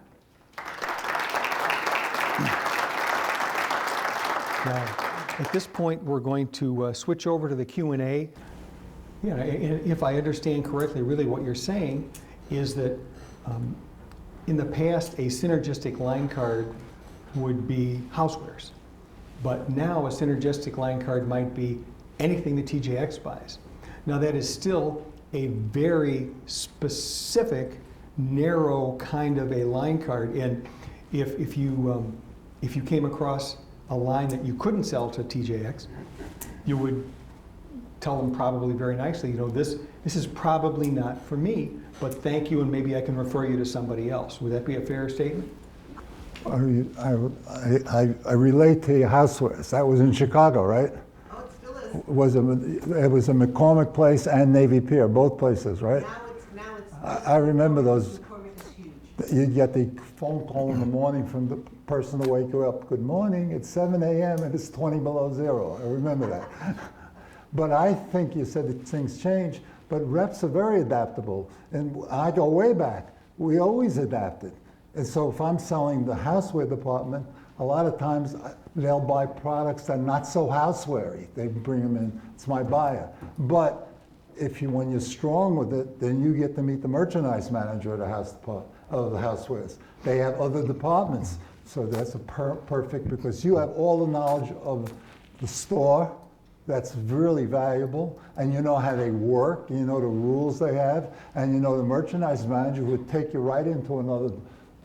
Now, at this point, we're going to switch over to the Q&A. If I understand correctly, really what you're saying is that in the past, a synergistic line card would be housewares. But now a synergistic line card might be anything that TJX buys. Now that is still a very specific, narrow kind of a line card. And if you came across a line that you couldn't sell to TJX, you would tell them probably very nicely, this is probably not for me, but thank you, and maybe I can refer you to somebody else. Would that be a fair statement? I relate to your housewares. That was in Chicago, right? Oh, it still is. It was a McCormick Place and Navy Pier, both places, right? Now it's. I remember those. McCormick is huge. You'd get the phone call in the morning from the person to wake you up. Good morning, it's 7 a.m. and it's 20 below zero. I remember that. But I think you said that things change, but reps are very adaptable. And I go way back. We always adapted. And so if I'm selling the houseware department, a lot of times they'll buy products that are not so houseware-y. They bring them in, it's my buyer. But when you're strong with it, then you get to meet the merchandise manager of the housewares. They have other departments. So that's perfect, because you have all the knowledge of the store. That's really valuable, and you know how they work, you know the rules they have, and you know the merchandise manager would take you right into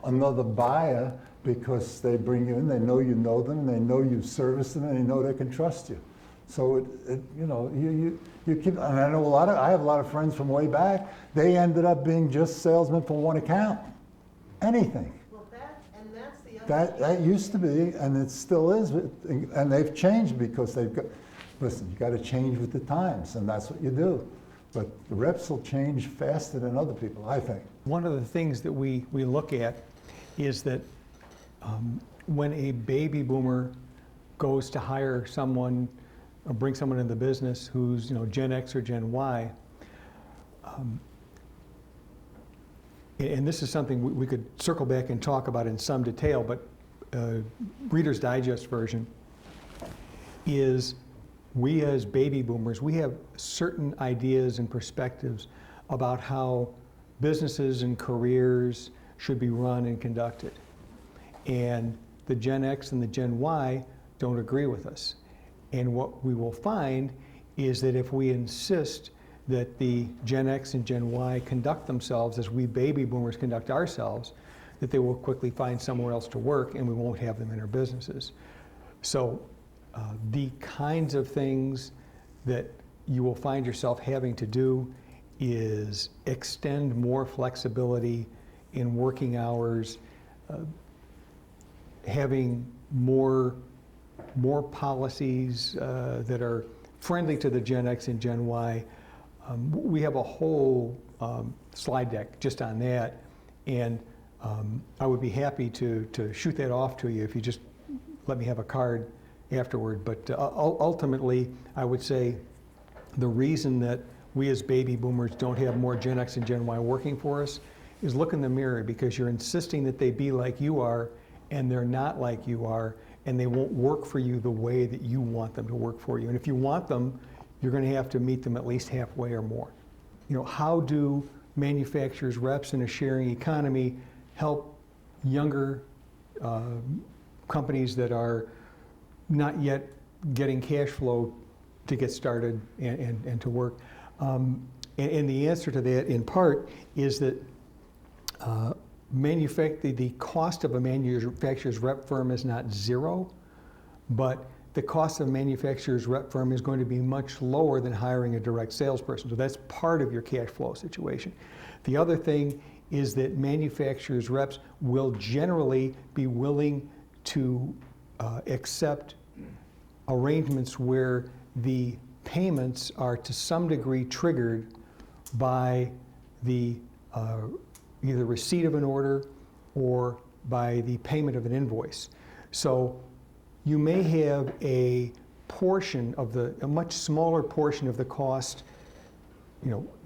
another buyer, because they bring you in, they know you know them, they know you service them, and they know they can trust you. So you keep, and I know I have a lot of friends from way back. They ended up being just salesmen for one account, anything. Well, that's the other. That used to be, and it still is, and they've changed because they've got. Listen, you got to change with the times, and that's what you do. But the reps will change faster than other people, I think. One of the things that we look at is that when a baby boomer goes to hire someone or bring someone into the business who's Gen X or Gen Y, and this is something we could circle back and talk about in some detail, but Reader's Digest version is, we as baby boomers, we have certain ideas and perspectives about how businesses and careers should be run and conducted. And the Gen X and the Gen Y don't agree with us. And what we will find is that if we insist that the Gen X and Gen Y conduct themselves as we baby boomers conduct ourselves, that they will quickly find somewhere else to work, and we won't have them in our businesses. So the kinds of things that you will find yourself having to do is extend more flexibility in working hours, having more policies that are friendly to the Gen X and Gen Y. We have a whole slide deck just on that, and I would be happy to shoot that off to you if you just let me have a card afterward. But ultimately, I would say the reason that we as baby boomers don't have more Gen X and Gen Y working for us is look in the mirror, because you're insisting that they be like you are, and they're not like you are, and they won't work for you the way that you want them to work for you. And if you want them, you're going to have to meet them at least halfway or more. How do manufacturers, reps in a sharing economy help younger companies that are not yet getting cash flow to get started and to work? And the answer to that, in part, is that the cost of a manufacturer's rep firm is not zero, but the cost of a manufacturer's rep firm is going to be much lower than hiring a direct salesperson. So that's part of your cash flow situation. The other thing is that manufacturers' reps will generally be willing to accept arrangements where the payments are to some degree triggered by the either receipt of an order or by the payment of an invoice. So you may have a much smaller portion of the cost,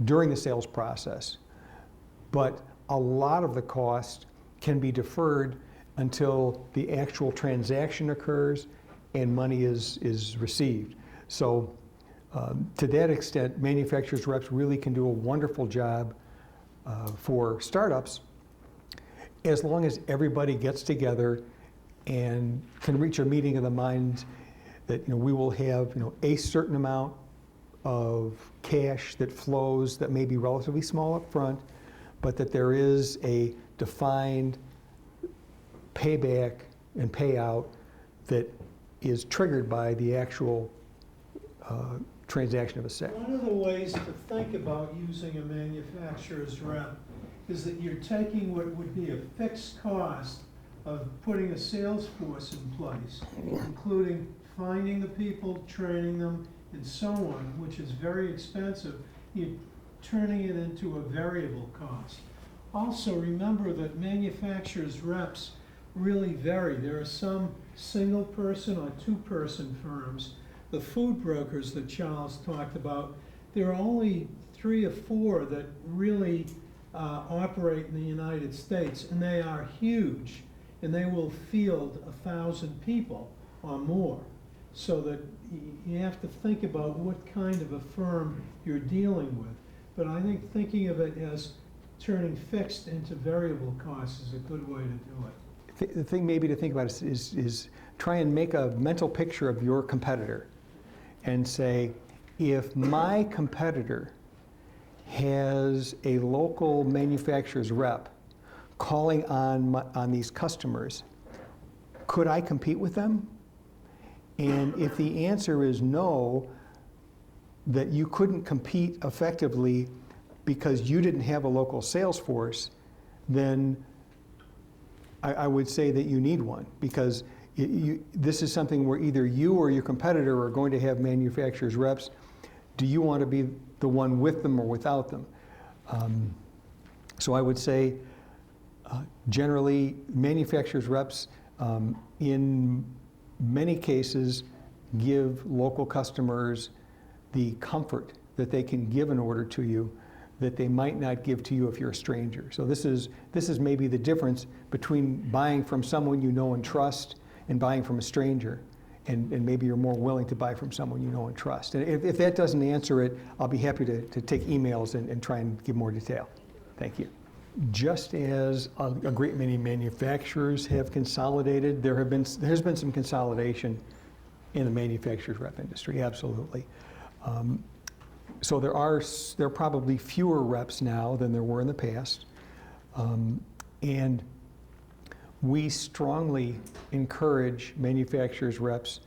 during the sales process, but a lot of the cost can be deferred until the actual transaction occurs and money is received. So to that extent, manufacturers' reps really can do a wonderful job for startups, as long as everybody gets together and can reach a meeting of the minds that we will have a certain amount of cash that flows that may be relatively small up front, but that there is a defined payback and payout that is triggered by the actual transaction of a sale. One of the ways to think about using a manufacturer's rep is that you're taking what would be a fixed cost of putting a sales force in place, including finding the people, training them, and so on, which is very expensive. You're turning it into a variable cost. Also, remember that manufacturers' reps really vary. There are some single-person or two-person firms. The food brokers that Charles talked about, there are only 3 or 4 that really operate in the United States, and they are huge, and they will field 1,000 people or more. So that you have to think about what kind of a firm you're dealing with. But I think thinking of it as turning fixed into variable costs is a good way to do it. The thing maybe to think about is try and make a mental picture of your competitor and say, if my competitor has a local manufacturer's rep calling on these customers, could I compete with them? And if the answer is no, that you couldn't compete effectively because you didn't have a local sales force, then I would say that you need one, because this is something where either you or your competitor are going to have manufacturers' reps. Do you want to be the one with them or without them? So I would say generally manufacturers' reps in many cases give local customers the comfort that they can give an order to you that they might not give to you if you're a stranger. So this is maybe the difference between buying from someone you know and trust and buying from a stranger. And maybe you're more willing to buy from someone you know and trust. And if that doesn't answer it, I'll be happy to take emails and try and give more detail. Thank you. Just as a great many manufacturers have consolidated, there's been some consolidation in the manufacturer's rep industry, absolutely. So there are probably fewer reps now than there were in the past. And we strongly encourage manufacturers' reps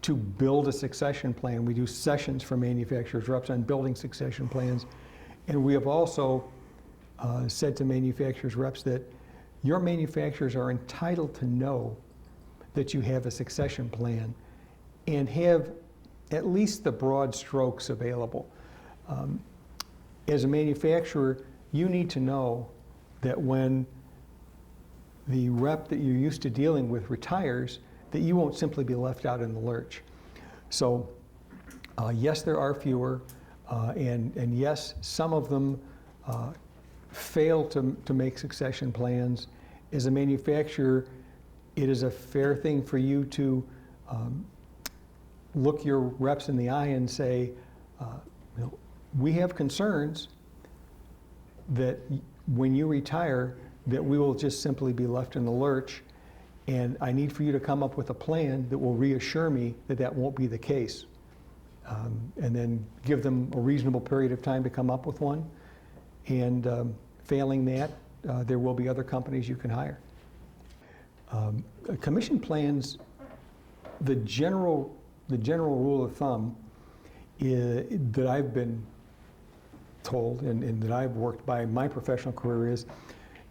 to build a succession plan. We do sessions for manufacturers' reps on building succession plans. And we have also said to manufacturers' reps that your manufacturers are entitled to know that you have a succession plan and have at least the broad strokes available. As a manufacturer, you need to know that when the rep that you're used to dealing with retires, that you won't simply be left out in the lurch. So yes, there are fewer, and yes, some of them fail to make succession plans. As a manufacturer, it is a fair thing for you to look your reps in the eye and say, we have concerns that when you retire, that we will just simply be left in the lurch, and I need for you to come up with a plan that will reassure me that that won't be the case. And then give them a reasonable period of time to come up with one, and failing that, there will be other companies you can hire. Commission plans, the general rule of thumb that I've been told and that I've worked by my professional career is,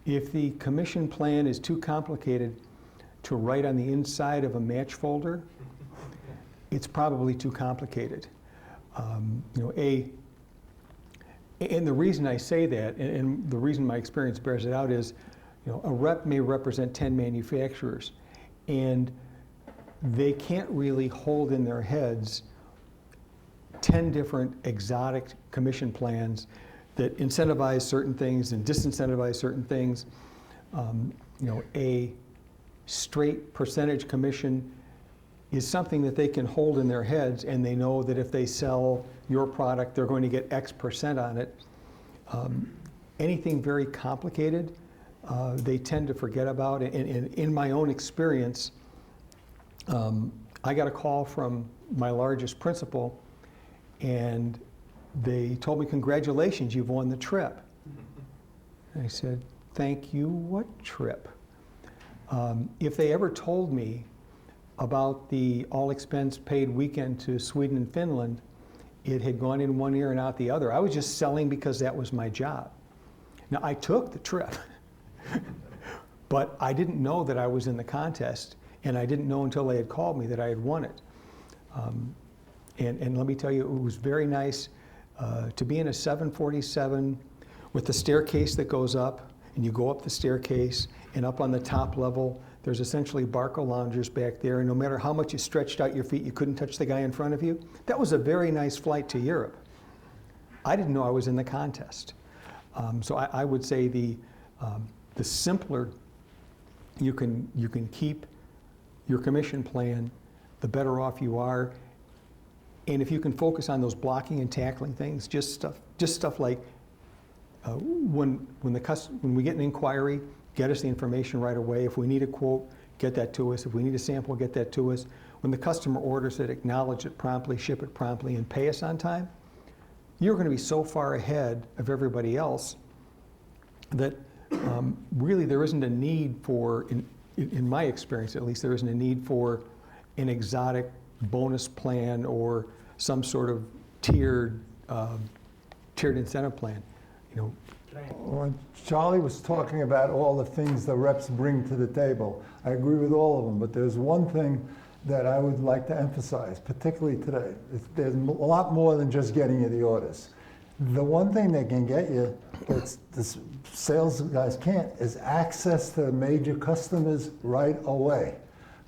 if the commission plan is too complicated to write on the inside of a match folder, it's probably too complicated. And the reason I say that, and the reason my experience bears it out, is a rep may represent 10 manufacturers, and they can't really hold in their heads 10 different exotic commission plans that incentivize certain things and disincentivize certain things. A straight percentage commission is something that they can hold in their heads, and they know that if they sell your product, they're going to get X percent on it. Anything very complicated, they tend to forget about. And in my own experience, I got a call from my largest principal, and they told me, congratulations, you've won the trip. And I said, thank you, what trip? If they ever told me about the all-expense paid weekend to Sweden and Finland, it had gone in one ear and out the other. I was just selling because that was my job. Now, I took the trip, but I didn't know that I was in the contest, and I didn't know until they had called me that I had won it. And let me tell you, it was very nice to be in a 747 with the staircase that goes up, and you go up the staircase, and up on the top level, there's essentially Barco loungers back there, and no matter how much you stretched out your feet, you couldn't touch the guy in front of you. That was a very nice flight to Europe. I didn't know I was in the contest. So I would say the simpler you can keep your commission plan, the better off you are. And if you can focus on those blocking and tackling things, just stuff like when we get an inquiry, get us the information right away. If we need a quote, get that to us. If we need a sample, get that to us. When the customer orders it, acknowledge it promptly, ship it promptly, and pay us on time. You're going to be so far ahead of everybody else that really there isn't a need for, in my experience at least, there isn't a need for an exotic bonus plan or some sort of tiered incentive plan. You know, When Charlie was talking about all the things the reps bring to the table, I agree with all of them, but there's one thing that I would like to emphasize, particularly today. There's a lot more than just getting you the orders. The one thing they can get you that the sales guys can't is access to major customers right away.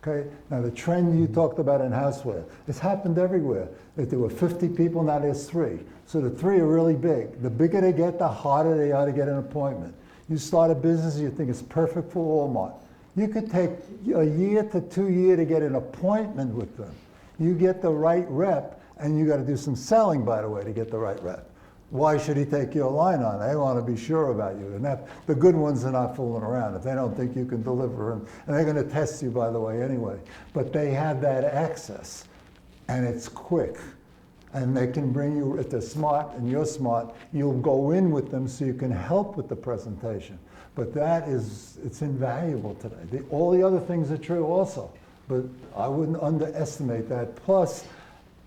Okay? Now the trend you talked about in houseware, it's happened everywhere. If there were 50 people, now there's 3. So the 3 are really big. The bigger they get, the harder they are to get an appointment. You start a business, you think it's perfect for Walmart. You could take a year to 2 years to get an appointment with them. You get the right rep, and you got to do some selling, by the way, to get the right rep. Why should he take your line on? They want to be sure about you. And the good ones are not fooling around. If they don't think you can deliver, and they're going to test you, by the way, anyway. But they have that access, and it's quick. And they can bring you, if they're smart and you're smart, you'll go in with them so you can help with the presentation. But it's invaluable today. All the other things are true also, but I wouldn't underestimate that. Plus,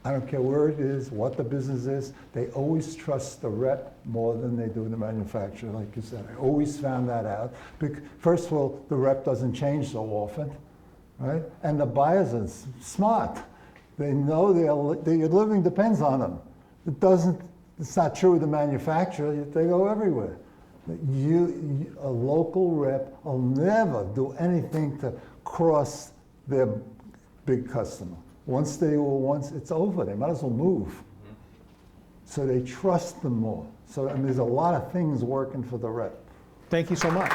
I don't care where it is, what the business is, they always trust the rep more than they do the manufacturer, like you said. I always found that out. First of all, the rep doesn't change so often, right? And the buyers are smart. They know your living depends on them. It's not true with the manufacturer, they go everywhere. A local rep will never do anything to cross their big customer. Once it's over, they might as well move. So they trust them more. So there's a lot of things working for the rep. thank you so much.